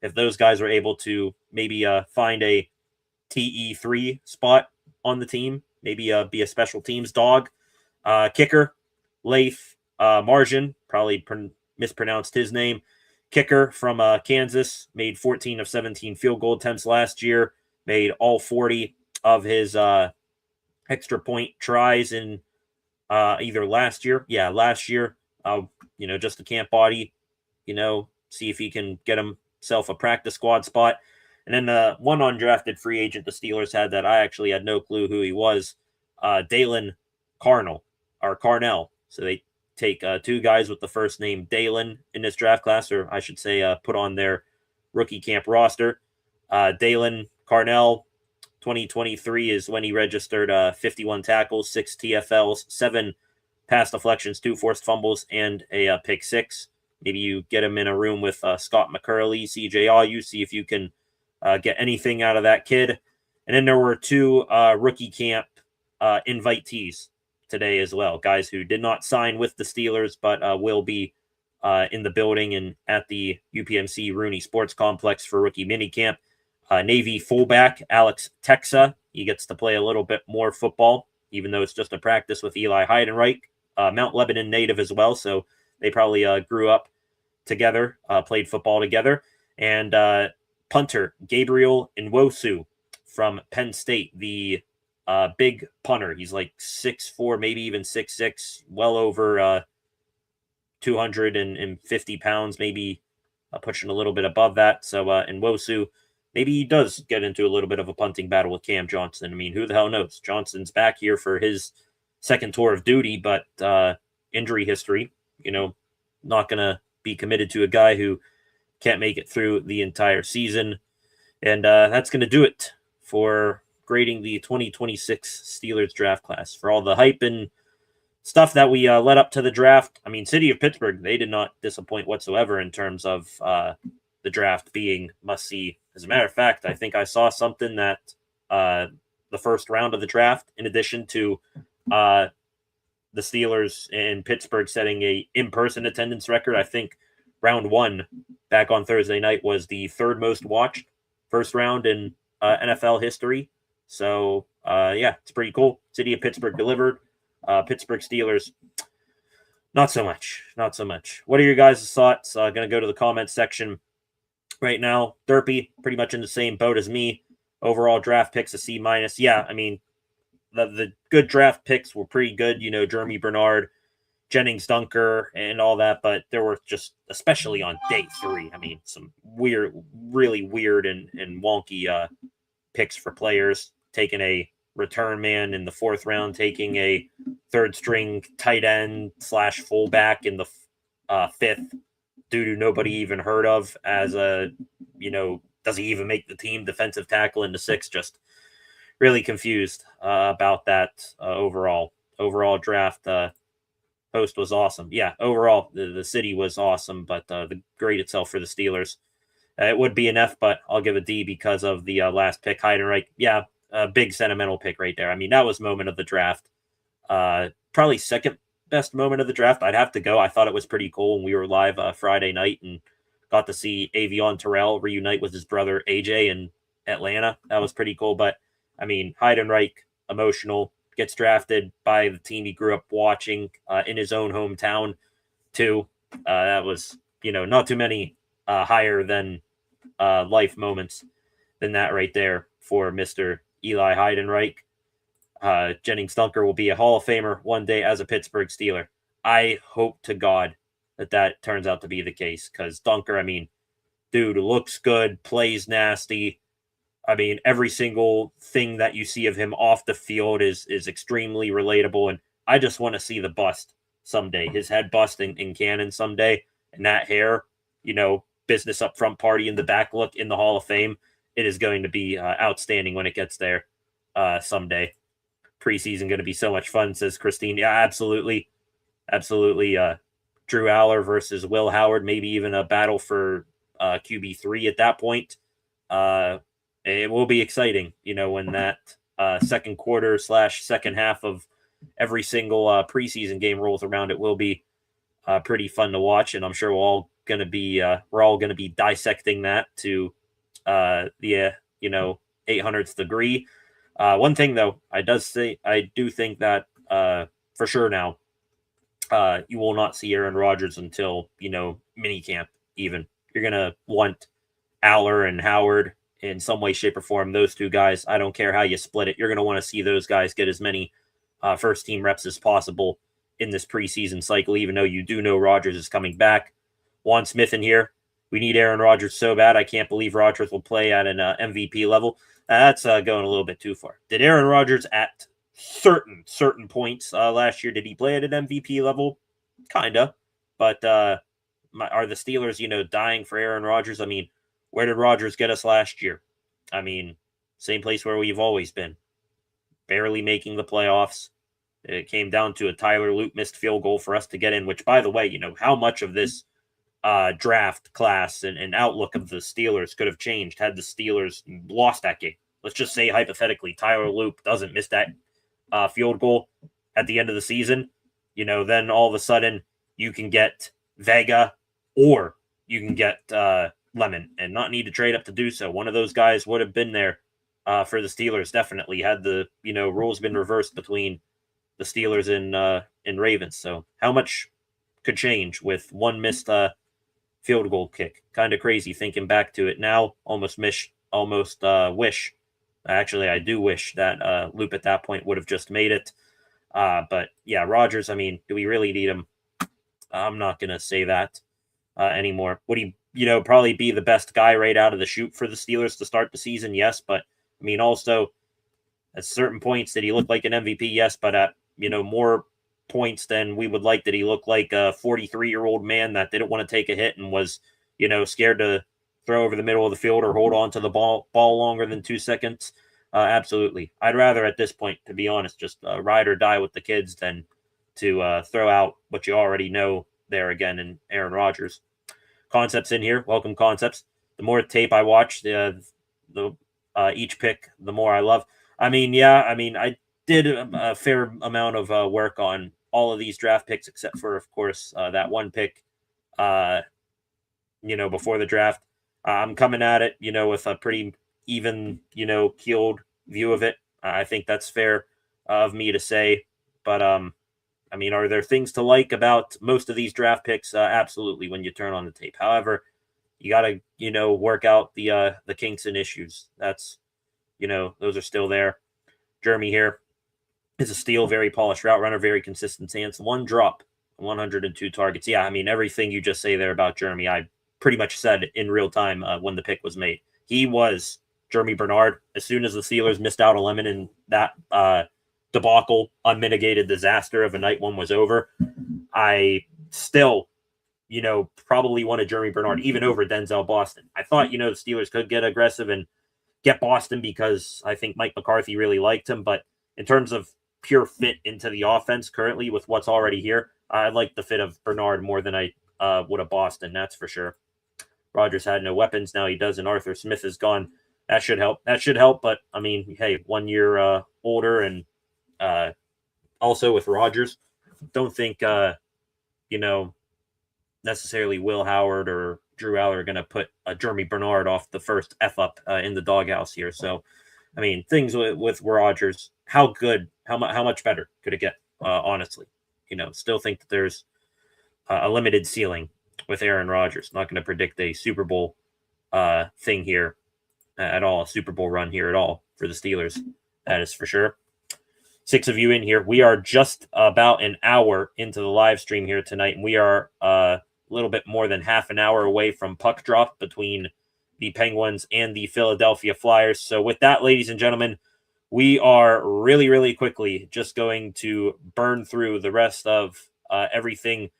A: if those guys are able to maybe find a TE3 spot on the team. Maybe be a special teams dog. Kicker, Leif Margin, probably mispronounced his name. Kicker from Kansas, made 14 of 17 field goal attempts last year. Made all 40 of his extra point tries in either last year. Yeah, last year. Just a camp body. See if he can get himself a practice squad spot. And then the one undrafted free agent the Steelers had that I actually had no clue who he was, Dalen Carnell. So they take 2 guys with the first name Dalen in this draft class, or I should say put on their rookie camp roster. Dalen Carnell, 2023 is when he registered 51 tackles, 6 TFLs, 7 pass deflections, 2 forced fumbles, and a pick 6. Maybe you get him in a room with Scott McCurley, CJR, see if you can get anything out of that kid. And then there were 2 rookie camp invitees today as well, guys who did not sign with the Steelers but will be in the building and at the UPMC Rooney Sports Complex for rookie minicamp. Navy fullback Alex Texa, he gets to play a little bit more football, even though it's just a practice with Eli Heidenreich. Mount Lebanon native as well, so they probably grew up together, played football together. And punter Gabriel Nwosu from Penn State, the big punter. He's like 6'4", maybe even 6'6", well over 250 pounds, maybe pushing a little bit above that. So Nwosu, maybe he does get into a little bit of a punting battle with Cam Johnson. I mean, who the hell knows? Johnson's back here for his second tour of duty, but injury history, not going to be committed to a guy who can't make it through the entire season. And that's going to do it for grading the 2026 Steelers draft class. For all the hype and stuff that we led up to the draft, I mean, City of Pittsburgh, they did not disappoint whatsoever in terms of the draft being must-see. As a matter of fact, I think I saw something that the first round of the draft, in addition to the Steelers in Pittsburgh setting a in-person attendance record, I think round 1 back on Thursday night was the 3rd most watched first round in NFL history. So, yeah, it's pretty cool. City of Pittsburgh delivered. Pittsburgh Steelers, not so much. Not so much. What are your guys' thoughts? Going to go to the comments section right now. Derpy, pretty much in the same boat as me. Overall draft picks a C-. Yeah, I mean, the good draft picks were pretty good. Jeremy Bernard, Jennings Dunker, and all that. But there were just, especially on day 3, I mean, some really weird and wonky picks for players. Taking a return man in the 4th round, taking a 3rd string tight end / fullback in the 5th, dude who nobody even heard of as a, does he even make the team, defensive tackle in the 6th. Just really confused about that overall draft. Host was awesome. Yeah, overall, the city was awesome, but the grade itself for the Steelers, it would be an F, but I'll give a D because of the last pick, Heidenreich. Yeah, a big sentimental pick right there. I mean, that was moment of the draft. Probably second best moment of the draft. I'd have to go. I thought it was pretty cool when we were live Friday night and got to see Avion Terrell reunite with his brother AJ in Atlanta. That was pretty cool. But, I mean, Heidenreich, emotional, gets drafted by the team he grew up watching in his own hometown, too. That was, not too many higher than life moments than that right there for Mr. Eli Heidenreich. Jennings Dunker will be a Hall of Famer one day as a Pittsburgh Steeler. I hope to God that turns out to be the case, because Dunker, I mean, dude looks good, plays nasty. I mean, every single thing that you see of him off the field is extremely relatable, and I just want to see the bust someday, his head bust in Cannon someday, and that hair, business up front party in the back look in the Hall of Fame. It is going to be outstanding when it gets there someday. Preseason going to be so much fun, says Christine. Yeah, absolutely. Absolutely. Drew Aller versus Will Howard, maybe even a battle for QB3 at that point. It will be exciting, when that second quarter / second half of every single preseason game rolls around. It will be pretty fun to watch, and I'm sure we're all going to be dissecting that to the 800th degree. One thing though, I do think that for sure now, you will not see Aaron Rodgers until minicamp. Even you're gonna want Aller and Howard in some way, shape, or form. Those 2 guys, I don't care how you split it, you're gonna want to see those guys get as many first team reps as possible in this preseason cycle. Even though you do know Rodgers is coming back. Juan Smith in here. We need Aaron Rodgers so bad. I can't believe Rodgers will play at an MVP level. That's going a little bit too far. Did Aaron Rodgers at certain points last year, did he play at an MVP level? Kinda. But are the Steelers, dying for Aaron Rodgers? I mean, where did Rodgers get us last year? I mean, same place where we've always been, barely making the playoffs. It came down to a Tyler Loop missed field goal for us to get in, which, by the way, how much of this draft class and outlook of the Steelers could have changed had the Steelers lost that game. Let's just say, hypothetically, Tyler Loop doesn't miss that field goal at the end of the season. Then all of a sudden you can get Vega or you can get Lemon and not need to trade up to do so. One of those guys would have been there for the Steelers, definitely, had the rules been reversed between the Steelers and Ravens. So how much could change with one missed field goal kick? Kind of crazy thinking back to it now. Almost wish. Actually, I do wish that Loop at that point would have just made it. But yeah, Rodgers, do we really need him? I'm not going to say that anymore. Would he, probably be the best guy right out of the chute for the Steelers to start the season? Yes. But also at certain points, did he look like an MVP? Yes. But at, more points than we would like, did he look like a 43-year-old man that didn't want to take a hit and was, scared to throw over the middle of the field or hold on to the ball longer than 2 seconds? Absolutely. I'd rather at this point, to be honest, just ride or die with the kids than to throw out what you already know there again in Aaron Rodgers. Concepts in here. Welcome, Concepts. The more tape I watch, the each pick, the more I love. I did a fair amount of work on all of these draft picks, except for, of course, that one pick, before the draft. I'm coming at it, with a pretty even, keeled view of it. I think that's fair of me to say. But, are there things to like about most of these draft picks? Absolutely, when you turn on the tape. However, you got to, work out the kinks and issues. That's, those are still there. Jeremy here is a steal, very polished route runner, very consistent stance. One drop, 102 targets. Yeah, everything you just say there about Jeremy, I pretty much said in real time when the pick was made. He was Jeremy Bernard. As soon as the Steelers missed out on Lemon in that debacle, unmitigated disaster of a night one was over, I still, probably wanted Jeremy Bernard even over Denzel Boston. I thought, the Steelers could get aggressive and get Boston because I think Mike McCarthy really liked him. But in terms of pure fit into the offense currently with what's already here, I like the fit of Bernard more than I would have Boston. That's for sure. Rodgers had no weapons. Now he does, and Arthur Smith is gone. That should help. But, hey, 1 year older, and also with Rodgers, don't think, necessarily Will Howard or Drew Aller are going to put Jeremy Bernard off the first F up in the doghouse here. So, things with Rodgers, how much better could it get, honestly? Still think that there's a limited ceiling with Aaron Rodgers. Not going to predict a Super Bowl thing here at all, a Super Bowl run here at all for the Steelers. That is for sure. 6 of you in here. We are just about an hour into the live stream here tonight, and we are a little bit more than half an hour away from puck drop between the Penguins and the Philadelphia Flyers. So with that, ladies and gentlemen, we are really, really quickly just going to burn through the rest of everything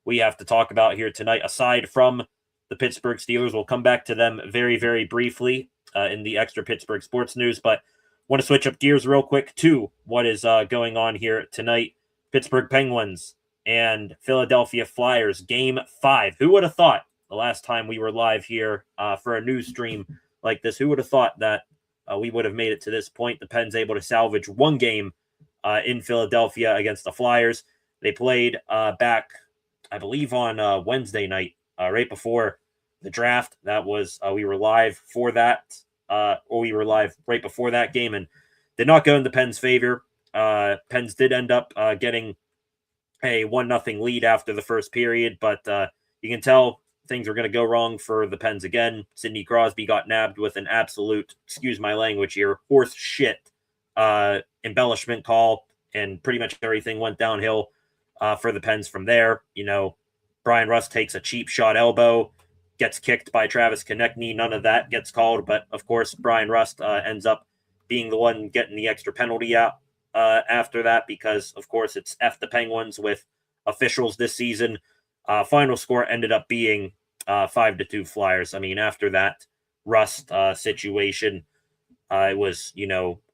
A: we have to talk about here tonight, aside from the Pittsburgh Steelers. We'll come back to them very, very briefly in the extra Pittsburgh sports news, but want to switch up gears real quick to what is going on here tonight. Pittsburgh Penguins and Philadelphia Flyers, Game 5. Who would have thought the last time we were live here for a news stream like this, who would have thought that we would have made it to this point? The Pens able to salvage one game in Philadelphia against the Flyers. They played back, I believe, on Wednesday night, right before the draft. That was, we were live for that, or we were live right before that game, and did not go in the Pens' favor. Pens did end up getting a 1-0 lead after the first period, but you can tell things were going to go wrong for the Pens again. Sidney Crosby got nabbed with an absolute, excuse my language here, horse shit embellishment call, and pretty much everything went downhill for the Pens from there. Brian Rust takes a cheap shot elbow, gets kicked by Travis Konechny. None of that gets called, but of course, Brian Rust ends up being the one getting the extra penalty out after that, because of course it's F the Penguins with officials this season. Final score ended up being 5-2 Flyers. After that Rust situation, It was,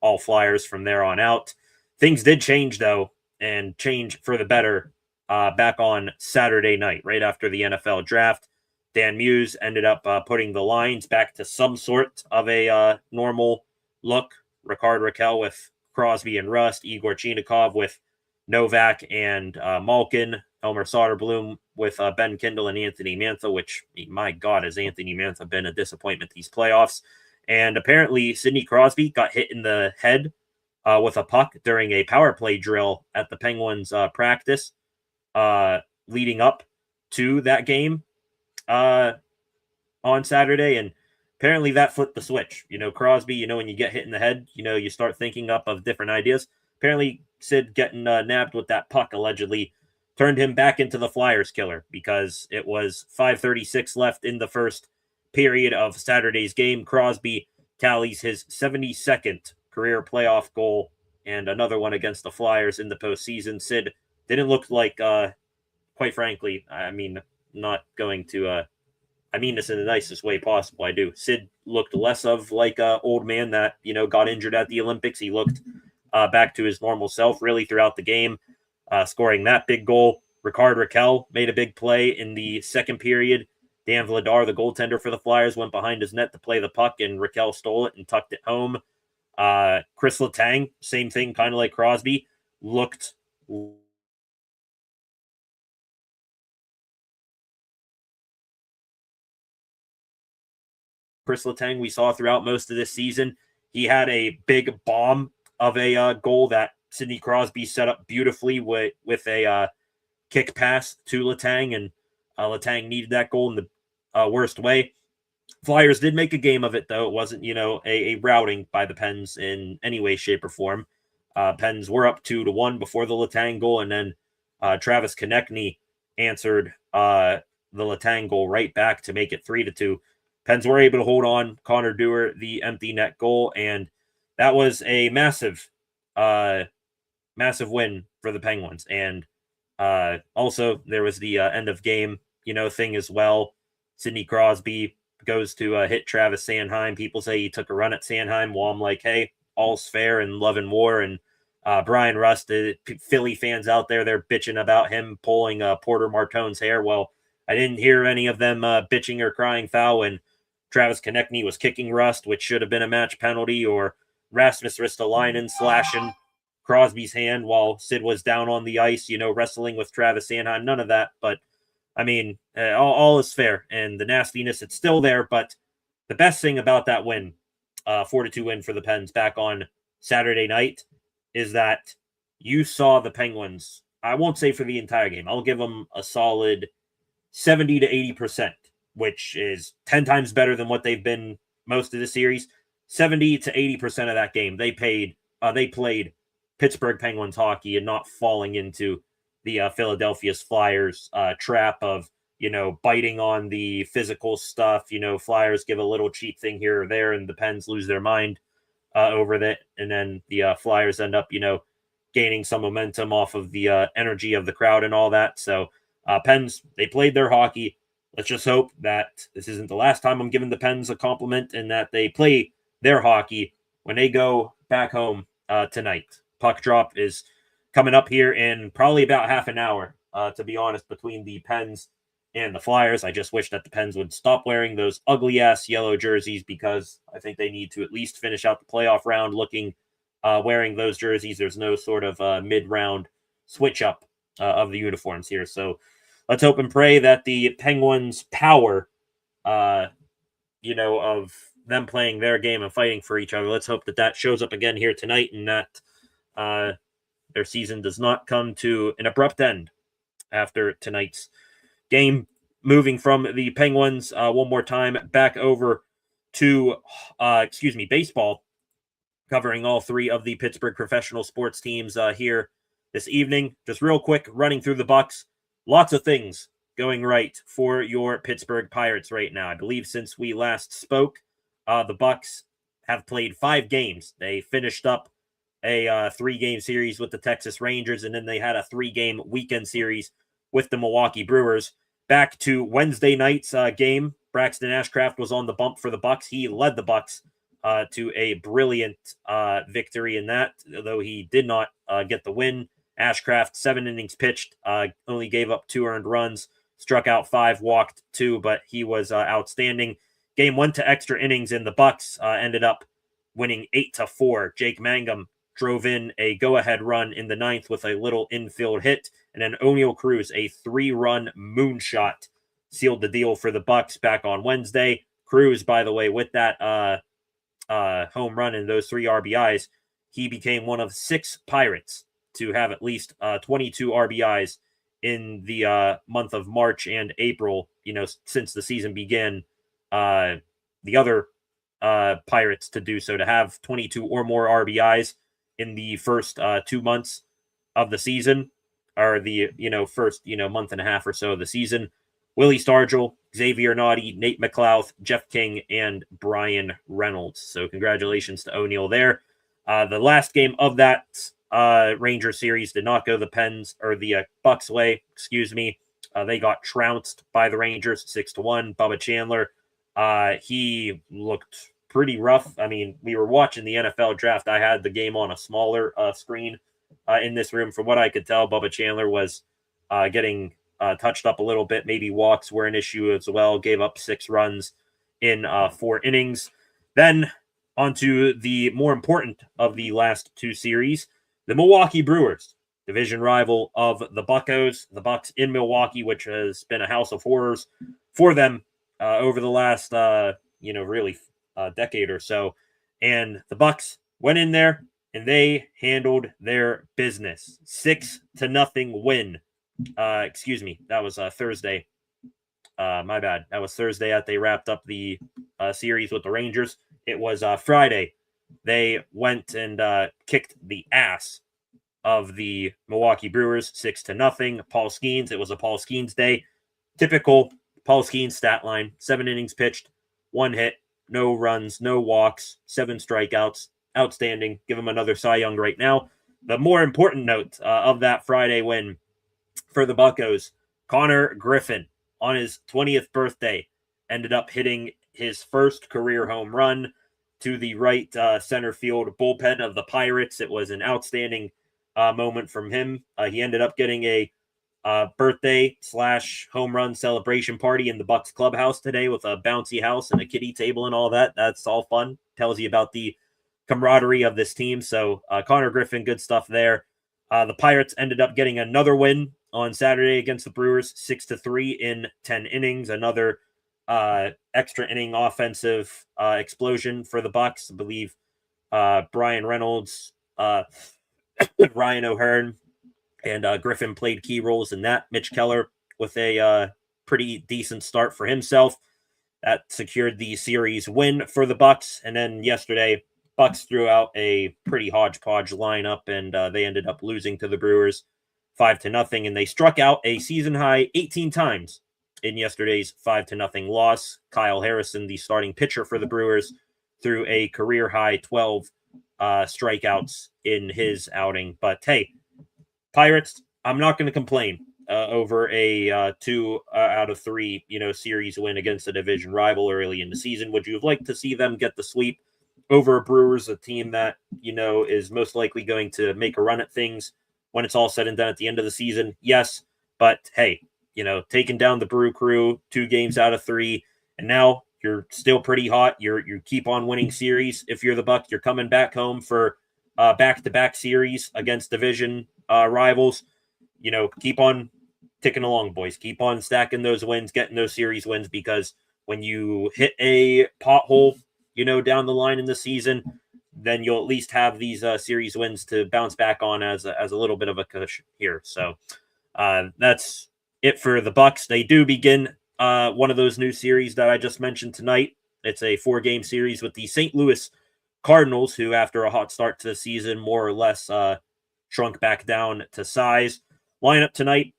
A: all Flyers from there on out. Things did change, though, and change for the better back on Saturday night, right after the NFL draft. Dan Muse ended up putting the lines back to some sort of a normal look. Ricard Raquel with Crosby and Rust, Igor Chinikov with Novak and Malkin, Elmer Soderblom with Ben Kindle and Anthony Mantha, which, my God, has Anthony Mantha been a disappointment these playoffs. And apparently Sidney Crosby got hit in the head with a puck during a power play drill at the Penguins practice leading up to that game on Saturday. And apparently that flipped the switch. Crosby, when you get hit in the head, you start thinking up of different ideas. Apparently Sid getting nabbed with that puck allegedly turned him back into the Flyers killer, because it was 5:36 left in the first period of Saturday's game. Crosby tallies his 72nd career playoff goal and another one against the Flyers in the postseason. Sid didn't look like, quite frankly, not going to, I mean this in the nicest way possible. I do. Sid looked less of like an old man that, got injured at the Olympics. He looked back to his normal self really throughout the game, scoring that big goal. Ricard Raquel made a big play in the second period. Dan Vladar, the goaltender for the Flyers, went behind his net to play the puck, and Raquel stole it and tucked it home. Chris Letang, same thing, kind of like Crosby, looked Chris Letang we saw throughout most of this season. He had a big bomb of a goal that Sidney Crosby set up beautifully with a kick pass to Letang, and Letang needed that goal in the worst way. Flyers did make a game of it, though. It wasn't, a routing by the Pens in any way, shape, or form. Pens were up 2-1 before the Letang goal, and then Travis Konechny answered the Letang goal right back to make it 3-2. Pens were able to hold on. Connor Dewar, the empty net goal, and that was a massive win for the Penguins. And also, there was the end of game, thing as well. Sidney Crosby goes to hit Travis Sanheim. People say he took a run at Sanheim. Well, I'm like, hey, all's fair in love and war. And Brian Rust, Philly fans out there, they're bitching about him pulling Porter Martone's hair. Well, I didn't hear any of them bitching or crying foul when Travis Konechny was kicking Rust, which should have been a match penalty, or Rasmus Ristolainen slashing Crosby's hand while Sid was down on the ice, wrestling with Travis Sanheim. None of that. But, all is fair. And the nastiness, it's still there. But the best thing about that win, 4-2 win for the Pens back on Saturday night, is that you saw the Penguins, I won't say for the entire game, I'll give them a solid 70 to 80%, which is 10 times better than what they've been most of the series. 70 to 80% of that game, they played Pittsburgh Penguins hockey and not falling into the Philadelphia Flyers trap of, biting on the physical stuff. Flyers give a little cheap thing here or there, and the Pens lose their mind over that. And then the Flyers end up, gaining some momentum off of the energy of the crowd and all that. So Pens, they played their hockey. Let's just hope that this isn't the last time I'm giving the Pens a compliment, and that they play their hockey when they go back home tonight. Puck drop is coming up here in probably about half an hour, to be honest, between the Pens and the Flyers. I just wish that the Pens would stop wearing those ugly-ass yellow jerseys, because I think they need to at least finish out the playoff round wearing those jerseys. There's no sort of mid-round switch-up of the uniforms here. So let's hope and pray that the Penguins' power, of them playing their game and fighting for each other, let's hope that shows up again here tonight, and that their season does not come to an abrupt end after tonight's game. Moving from the Penguins one more time back over to baseball, covering all three of the Pittsburgh professional sports teams here this evening. Just real quick, running through the Bucs. Lots of things going right for your Pittsburgh Pirates right now. I believe since we last spoke, the Bucs have played 5 games. They finished up a 3-game series with the Texas Rangers, and then they had a 3-game weekend series with the Milwaukee Brewers. Back to Wednesday night's game, Braxton Ashcraft was on the bump for the Bucs. He led the Bucs to a brilliant victory in that, though he did not get the win. Ashcraft, 7 innings pitched, only gave up 2 earned runs, struck out 5, walked 2, but he was outstanding. Game went to extra innings, and the Bucs ended up winning 8-4. Jake Mangum drove in a go-ahead run in the 9th with a little infield hit, and then O'Neal Cruz, a 3-run moonshot, sealed the deal for the Bucs back on Wednesday. Cruz, by the way, with that home run and those 3 RBIs, he became one of 6 Pirates to have at least 22 RBIs in the month of March and April, since the season began. The other Pirates to do so, to have 22 or more RBIs in the first 2 months of the season, or the first month and a half or so of the season. Willie Stargell, Xavier Noddy, Nate McLouth, Jeff King, and Brian Reynolds. So congratulations to O'Neal there. The last game of that Ranger series did not go the Bucs way. Excuse me. They got trounced by the Rangers 6-1. Bubba Chandler, he looked pretty rough. I mean, we were watching the NFL draft. I had the game on a smaller screen in this room. From what I could tell, Bubba Chandler was getting touched up a little bit. Maybe walks were an issue as well. Gave up 6 runs in 4 innings. Then onto the more important of the last 2 series, the Milwaukee Brewers, division rival of the Buccos. The Bucs in Milwaukee, which has been a house of horrors for them over the last decade or so. And the Bucs went in there and they handled their business. 6-0 win. Excuse me, that was Thursday. My bad. That was Thursday that they wrapped up the series with the Rangers. It was Friday. They went and kicked the ass of the Milwaukee Brewers 6-0. Paul Skeens. It was a Paul Skeens day. Typical Paul Skeens stat line: 7 innings pitched, 1 hit, no runs, no walks, 7 strikeouts. Outstanding. Give him another Cy Young right now. The more important note of that Friday win for the Buccos, Connor Griffin, on his 20th birthday, ended up hitting his first career home run to the right center field bullpen of the Pirates. It was an outstanding moment from him. He ended up getting a birthday / home run celebration party in the Bucs clubhouse today with a bouncy house and a kiddie table and all that. That's all fun. Tells you about the camaraderie of this team. So Connor Griffin, good stuff there. The Pirates ended up getting another win on Saturday against the Brewers, 6-3 in 10 innings. Another extra inning offensive explosion for the Bucs. I believe Brian Reynolds, Ryan O'Hearn, and Griffin played key roles in that. Mitch Keller with a pretty decent start for himself. That secured the series win for the Bucs. And then yesterday, Bucs threw out a pretty hodgepodge lineup, and they ended up losing to the Brewers 5-0. And they struck out a season high 18 times in yesterday's 5-0 loss. Kyle Harrison, the starting pitcher for the Brewers, threw a career high 12 strikeouts in his outing. But hey, Pirates, I'm not going to complain over a 2 out of 3, series win against a division rival early in the season. Would you have liked to see them get the sweep over Brewers, a team that, is most likely going to make a run at things when it's all said and done at the end of the season? Yes, but hey, taking down the Brew Crew 2 games out of 3, and now you're still pretty hot. You keep on winning series. If you're the Bucs, you're coming back home for back-to-back series against division rivals. Keep on ticking along, boys. Keep on stacking those wins, getting those series wins, because when you hit a pothole, down the line in the season, then you'll at least have these series wins to bounce back on as a little bit of a cushion here. So that's it for the Bucs. They do begin one of those new series that I just mentioned tonight. It's a 4-game series with the St. Louis Cardinals, who, after a hot start to the season, more or less shrunk back down to size. Lineup tonight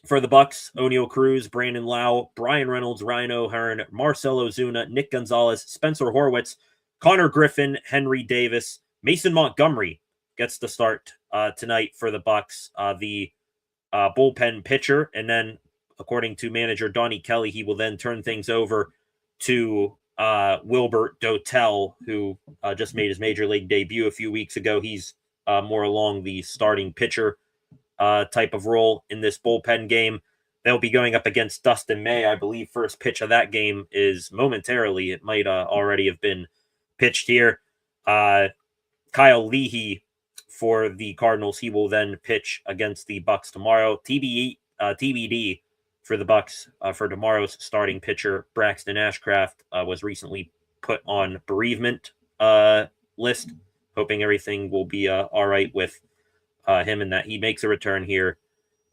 A: for the Bucs: O'Neal Cruz, Brandon Lau, Brian Reynolds, Ryan O'Hearn, Marcell Ozuna, Nick Gonzalez, Spencer Horwitz, Connor Griffin, Henry Davis. Mason Montgomery gets the start tonight for the Bucs, the bullpen pitcher. And then, according to manager Donnie Kelly, he will then turn things over to Wilbert Dotel, who just made his major league debut a few weeks ago. He's more along the starting pitcher type of role in this bullpen game. They'll be going up against Dustin May. I believe first pitch of that game is momentarily. It might already have been pitched here. Kyle Leahy for the Cardinals. He will then pitch against the Bucs tomorrow. TBD for the Bucs for tomorrow's starting pitcher. Braxton Ashcraft was recently put on bereavement list. Hoping everything will be all right with him and that he makes a return here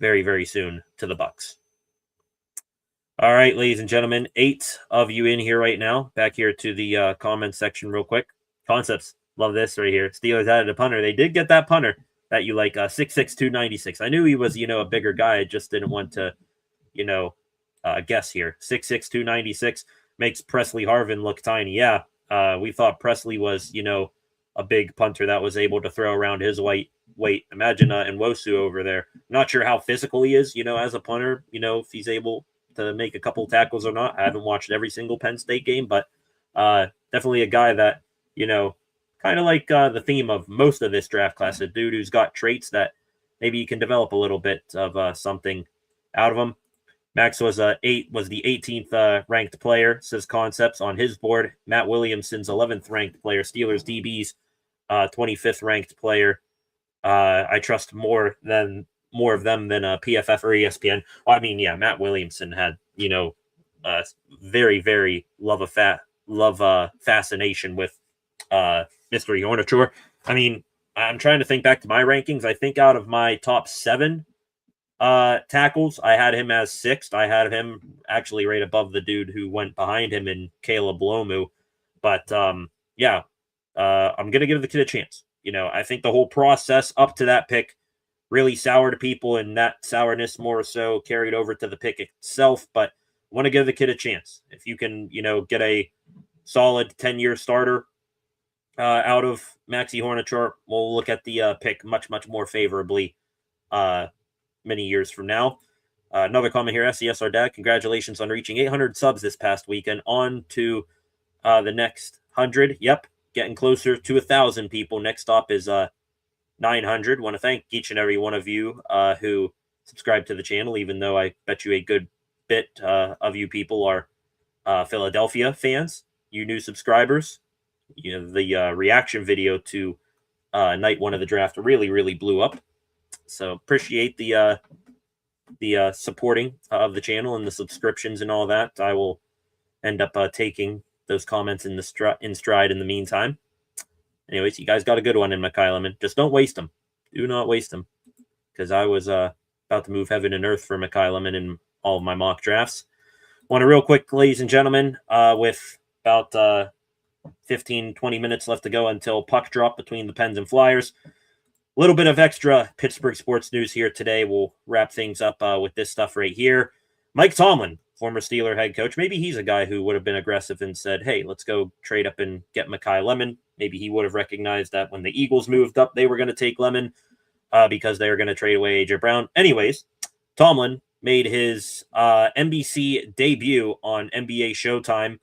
A: very, very soon to the Bucs. All right, ladies and gentlemen, 8 of you in here right now. Back here to the comment section real quick. Concepts. Love this right here. Steelers added a punter. They did get that punter that you like, 6'6", 296. I knew he was, a bigger guy. I just didn't want to, guess here. 6'6", 296 makes Presley Harvin look tiny. Yeah, we thought Presley was, a big punter that was able to throw around his weight. Imagine Nwosu over there. Not sure how physical he is, as a punter, if he's able to make a couple tackles or not. I haven't watched every single Penn State game, but definitely a guy that, kind of like the theme of most of this draft class, a dude who's got traits that maybe you can develop a little bit of something out of him. Max was the 18th ranked player, says Concepts on his board. Matt Williamson's 11th ranked player. Steelers DB's 25th ranked player. I trust more of them than PFF or ESPN. Well, I mean, yeah, Matt Williamson had very, very fascination with Mystery Hornature. I mean, I'm trying to think back to my rankings. I think out of my top 7 tackles, I had him as 6th. I had him actually right above the dude who went behind him in Caleb Lomu. But I'm gonna give the kid a chance. I think the whole process up to that pick really soured people, and that sourness more so carried over to the pick itself. But I want to give the kid a chance. If you can, get a solid 10-year starter out of Maxi Hornature, we'll look at the pick much, much more favorably many years from now. Another comment here, SES our dad. Congratulations on reaching 800 subs this past weekend. On to the next 100. Yep, getting closer to 1,000 people. Next stop is 900. Want to thank each and every one of you who subscribe to the channel, even though I bet you a good bit of you people are Philadelphia fans. You new subscribers. The reaction video to night 1 of the draft really, really blew up. So appreciate the supporting of the channel and the subscriptions and all that. I will end up taking those comments in stride in the meantime. Anyways, you guys got a good one in McKyleman. Just don't waste them. Do not waste them. Because I was about to move heaven and earth for McKyleman in all of my mock drafts. Want to real quick, ladies and gentlemen, with about 15, 20 minutes left to go until puck drop between the Pens and Flyers. A little bit of extra Pittsburgh sports news here today. We'll wrap things up with this stuff right here. Mike Tomlin, former Steeler head coach. Maybe he's a guy who would have been aggressive and said, hey, let's go trade up and get Mekhi Lemon. Maybe he would have recognized that when the Eagles moved up, they were going to take Lemon because they were going to trade away A.J. Brown. Anyways, Tomlin made his NBC debut on NBA Showtime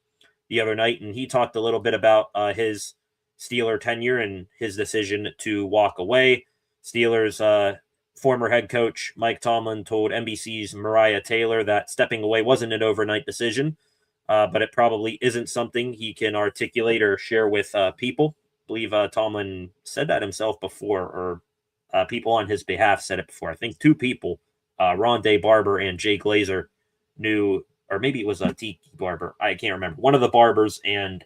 A: the other night, and he talked a little bit about his Steeler tenure and his decision to walk away. Steelers former head coach Mike Tomlin told NBC's Mariah Taylor that stepping away wasn't an overnight decision, but it probably isn't something he can articulate or share with people. I believe Tomlin said that himself before, or people on his behalf said it before. I think 2 people, Rondé Barber and Jay Glazer, knew, or maybe it was Tiki Barber. I can't remember. One of the Barbers and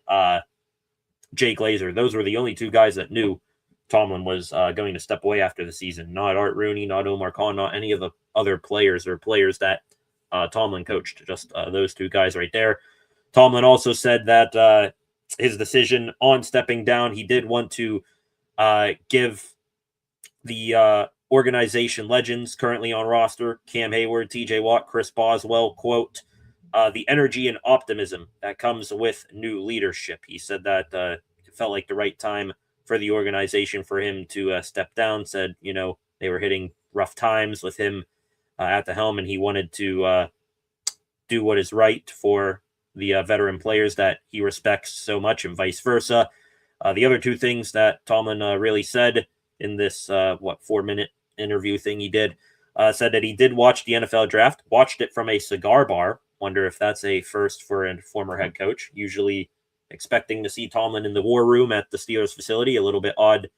A: Jay Glazer. Those were the only 2 guys that knew Tomlin was going to step away after the season. Not Art Rooney, not Omar Khan, not any of the other players or players that Tomlin coached. Just those 2 guys right there. Tomlin also said that his decision on stepping down, he did want to give the organization legends currently on roster, Cam Hayward, TJ Watt, Chris Boswell, quote, the energy and optimism that comes with new leadership. He said that it felt like the right time for the organization for him to step down. Said, they were hitting rough times with him at the helm, and he wanted to do what is right for the veteran players that he respects so much and vice versa. The other two things that Tomlin really said in this, 4-minute interview thing he did, said that he did watch the NFL draft, watched it from a cigar bar. Wonder if that's a first for a former head coach. Usually expecting to see Tomlin in the war room at the Steelers facility. A little bit odd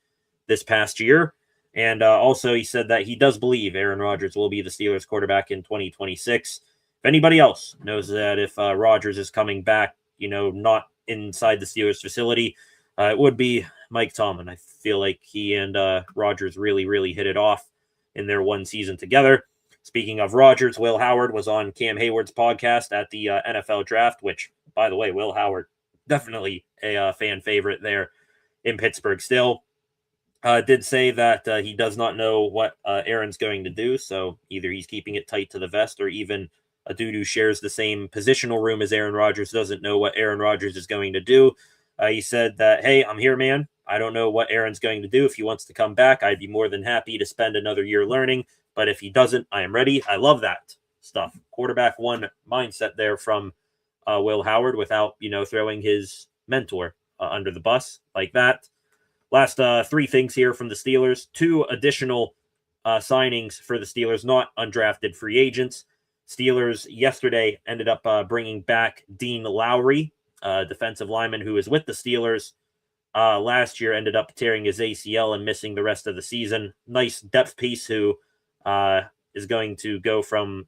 A: this past year. And also he said that he does believe Aaron Rodgers will be the Steelers quarterback in 2026. If anybody else knows that if Rodgers is coming back, not inside the Steelers facility, it would be Mike Tomlin. I feel like he and Rodgers really, really hit it off in their one season together. Speaking of Rodgers, Will Howard was on Cam Hayward's podcast at the NFL draft, which, by the way, Will Howard, definitely a fan favorite there in Pittsburgh still. Did say that he does not know what Aaron's going to do, so either he's keeping it tight to the vest or even a dude who shares the same positional room as Aaron Rodgers doesn't know what Aaron Rodgers is going to do. He said that, hey, I'm here, man. I don't know what Aaron's going to do. If he wants to come back, I'd be more than happy to spend another year learning. But if he doesn't, I am ready. I love that stuff. Quarterback one mindset there from Will Howard without, throwing his mentor under the bus like that. Last three things here from the Steelers. Two additional signings for the Steelers, not undrafted free agents. Steelers yesterday ended up bringing back Dean Lowry, defensive lineman who was with the Steelers last year, ended up tearing his ACL and missing the rest of the season. Nice depth piece who is going to go from,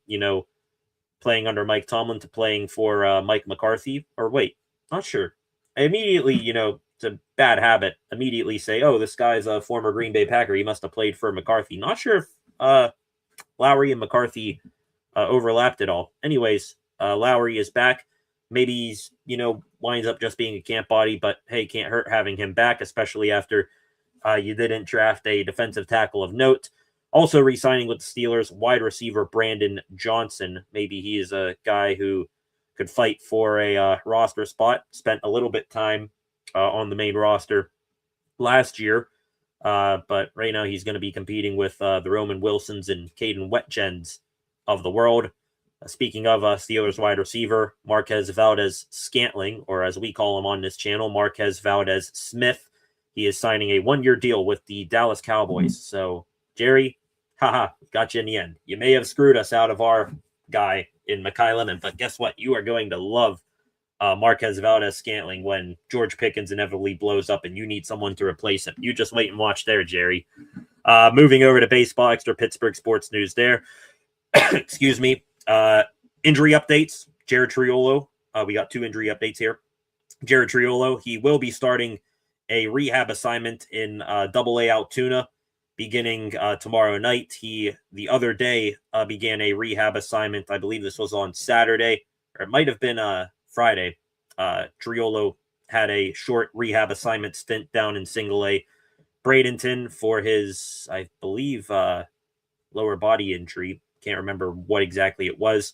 A: playing under Mike Tomlin to playing for Mike McCarthy. Or wait, not sure. I immediately, it's a bad habit, immediately say, oh, this guy's a former Green Bay Packer. He must have played for McCarthy. Not sure if Lowry and McCarthy overlapped at all. Anyways, Lowry is back. Maybe he's, winds up just being a camp body, but hey, can't hurt having him back, especially after you didn't draft a defensive tackle of note. Also re-signing with the Steelers, wide receiver Brandon Johnson. Maybe he is a guy who could fight for a roster spot. Spent a little bit time on the main roster last year, but right now he's going to be competing with the Roman Wilsons and Caden Wetgens of the world. Speaking of Steelers wide receiver, Marquez Valdez-Scantling, or as we call him on this channel, Marquez Valdez-Smith. He is signing a one-year deal with the Dallas Cowboys. So, Jerry, got you in the end. You may have screwed us out of our guy in Mekhi Lemon, but guess what? You are going to love Marquez Valdez-Scantling when George Pickens inevitably blows up and you need someone to replace him. You just wait and watch there, Jerry. Moving over to baseball, extra Pittsburgh sports news there. Excuse me. Injury updates. Jared Triolo. We got two injury updates here. Jared Triolo, he will be starting a rehab assignment in Double-A Altoona beginning tomorrow night. He, the other day, began a rehab assignment. I believe this was on Saturday, or it might have been Friday. Triolo had a short rehab assignment stint down in Single-A Bradenton for his, I believe, lower body injury. Can't remember what exactly it was.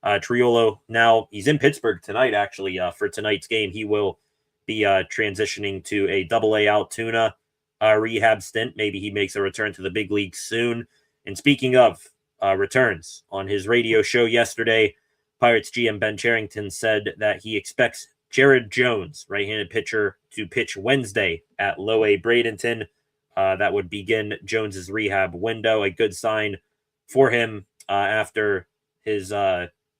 A: Triolo, now he's in Pittsburgh tonight, actually, for tonight's game. He will be transitioning to a Double-A Altoona rehab stint. Maybe he makes a return to the big leagues soon. And speaking of returns, on his radio show yesterday, Pirates GM Ben Cherington said that he expects Jared Jones, right-handed pitcher, to pitch Wednesday at Low-A Bradenton. That would begin Jones's rehab window. A good sign for him after his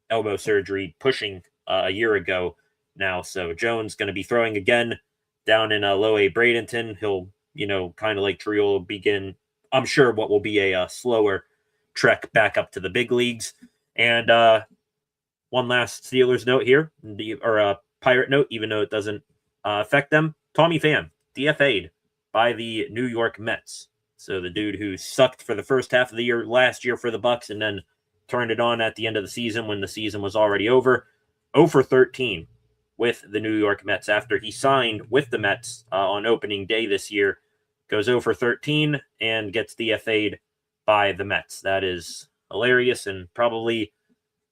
A: elbow surgery pushing a year ago now. So Jones going to be throwing again down in Low-A Bradenton. He'll, kind of like Triolo, begin, I'm sure, what will be a slower trek back up to the big leagues. And one last Steelers note here, or a Pirate note, even though it doesn't affect them. Tommy Pham, DFA'd by the New York Mets. So the dude who sucked for the first half of the year last year for the Bucs and then turned it on at the end of the season when the season was already over. 0 for 13 with the New York Mets after he signed with the Mets on opening day this year. Goes 0 for 13 and gets DFA'd by the Mets. That is hilarious and probably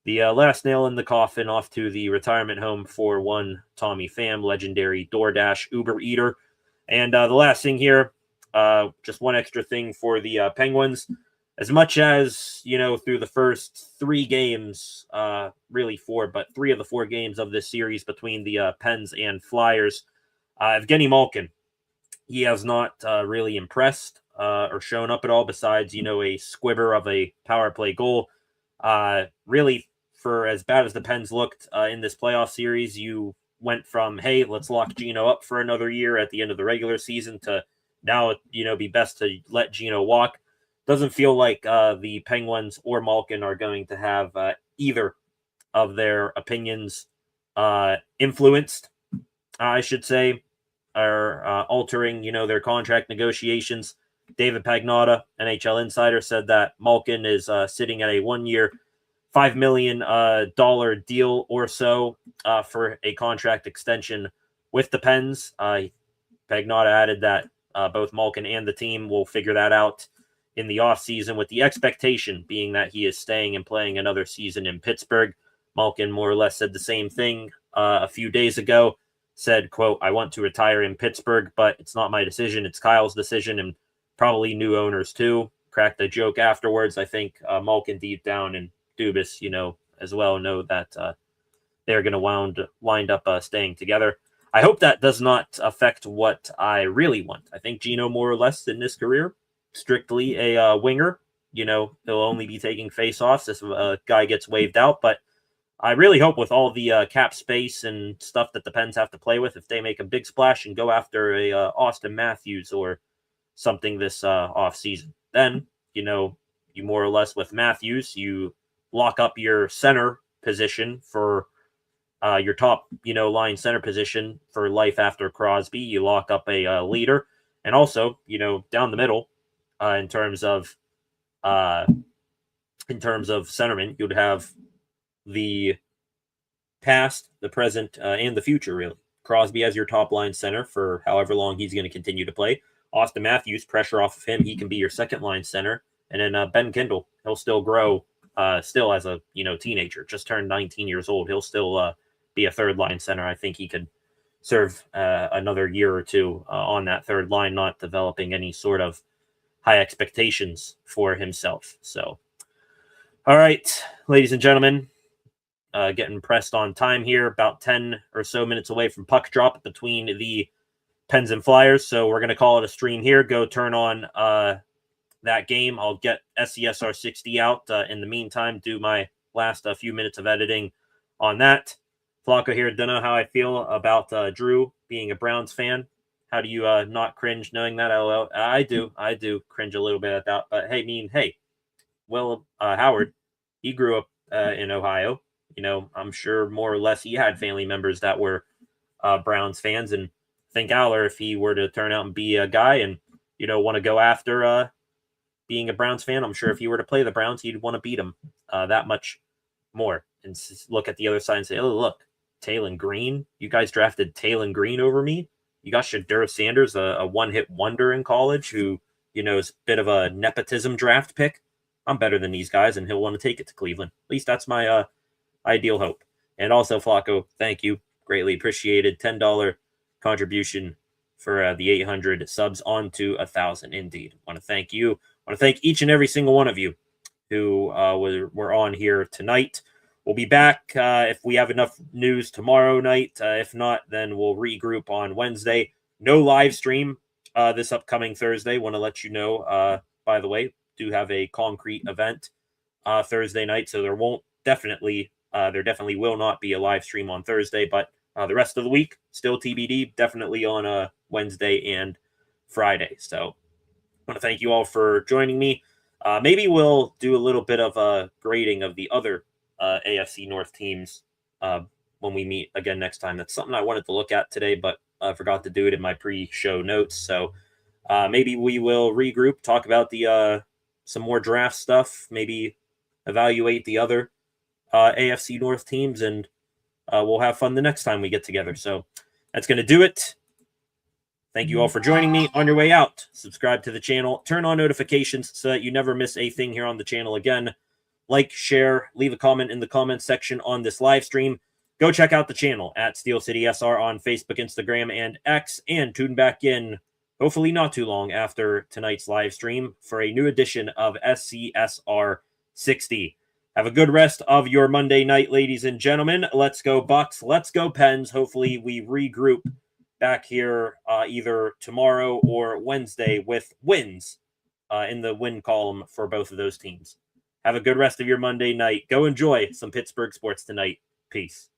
A: the last nail in the coffin off to the retirement home for one Tommy Pham, legendary DoorDash Uber eater. And the last thing here, just one extra thing for the Penguins. as much as, through the first 3 games, really 4, but 3 of the 4 games of this series between the Pens and Flyers, Evgeny Malkin, he has not really impressed or shown up at all besides, a squibber of a power play goal. Really, for as bad as the Pens looked in this playoff series, you went from, hey, let's lock Gino up for another year at the end of the regular season to now, be best to let Gino walk. Doesn't feel like the Penguins or Malkin are going to have either of their opinions influenced, I should say, or altering, their contract negotiations. David Pagnotta, NHL insider, said that Malkin is sitting at a 1-year, $5 million deal or so for a contract extension with the Pens. Pagnotta added that both Malkin and the team will figure that out in the offseason, with the expectation being that he is staying and playing another season in Pittsburgh. Malkin more or less said the same thing a few days ago, said, quote, "I want to retire in Pittsburgh, but it's not my decision. It's Kyle's decision, and probably new owners too." Cracked a joke afterwards. I think Malkin deep down and Dubas, as well, know that they're going to wind up staying together. I hope that does not affect what I really want. I think Gino, more or less in his career, strictly a winger. He'll only be taking face-offs if a guy gets waved out. But I really hope with all the cap space and stuff that the Pens have to play with, if they make a big splash and go after a Austin Matthews or something this offseason, then, you more or less with Matthews, you lock up your center position for your top, line center position for life after Crosby. You lock up a leader, and also, down the middle, in terms of centerman, you'd have the past, the present, and the future, really. Crosby as your top line center for however long he's going to continue to play. Austin Matthews, pressure off of him, he can be your second line center. And then Ben Kindle, he'll still grow, still as a teenager, just turned 19 years old. He'll still be a third line center. I think he could serve another year or two on that third line, not developing any sort of high expectations for himself. So, all right, ladies and gentlemen, getting pressed on time here, about 10 or so minutes away from puck drop between the Pens and Flyers. So we're going to call it a stream here. Go turn on that game. I'll get SCSR 60 out. In the meantime, do my last few minutes of editing on that. Flacco here. Don't know how I feel about Drew being a Browns fan. How do you not cringe knowing that? I do cringe a little bit at that. But hey, Will Howard, he grew up in Ohio. I'm sure more or less he had family members that were Browns fans. And think Aller, if he were to turn out and be a guy and, want to go after being a Browns fan, I'm sure if he were to play the Browns, he'd want to beat them that much more. And look at the other side and say, oh, look, Taylon Green. You guys drafted Taylon Green over me. You got Shadur Sanders, a one-hit wonder in college who, is a bit of a nepotism draft pick. I'm better than these guys, and he'll want to take it to Cleveland. At least that's my ideal hope. And also, Flacco, thank you. Greatly appreciated. $10 contribution for the 800 subs on to 1,000. Indeed. Want to thank you. Want to thank each and every single one of you who were on here tonight. We'll be back if we have enough news tomorrow night. If not, then we'll regroup on Wednesday. No live stream this upcoming Thursday. Want to let you know, by the way, do have a concrete event Thursday night, so there definitely will not be a live stream on Thursday, but the rest of the week, still TBD, definitely on Wednesday and Friday. So I want to thank you all for joining me. Maybe we'll do a little bit of a grading of the other AFC North teams when we meet again next time. That's something I wanted to look at today, but I forgot to do it in my pre-show notes. So maybe we will regroup, talk about the some more draft stuff, maybe evaluate the other AFC North teams, and we'll have fun the next time we get together. So that's going to do it. Thank you all for joining me. On your way out, subscribe to the channel, turn on notifications so that you never miss a thing here on the channel again. Like, share, leave a comment in the comments section on this live stream. Go check out the channel at Steel City SR on Facebook, Instagram, and X, and tune back in hopefully not too long after tonight's live stream, for a new edition of SCSR 60. Have a good rest of your Monday night, ladies and gentlemen. Let's go Bucs. Let's go Pens. Hopefully we regroup back here either tomorrow or Wednesday with wins in the win column for both of those teams. Have a good rest of your Monday night. Go enjoy some Pittsburgh sports tonight. Peace.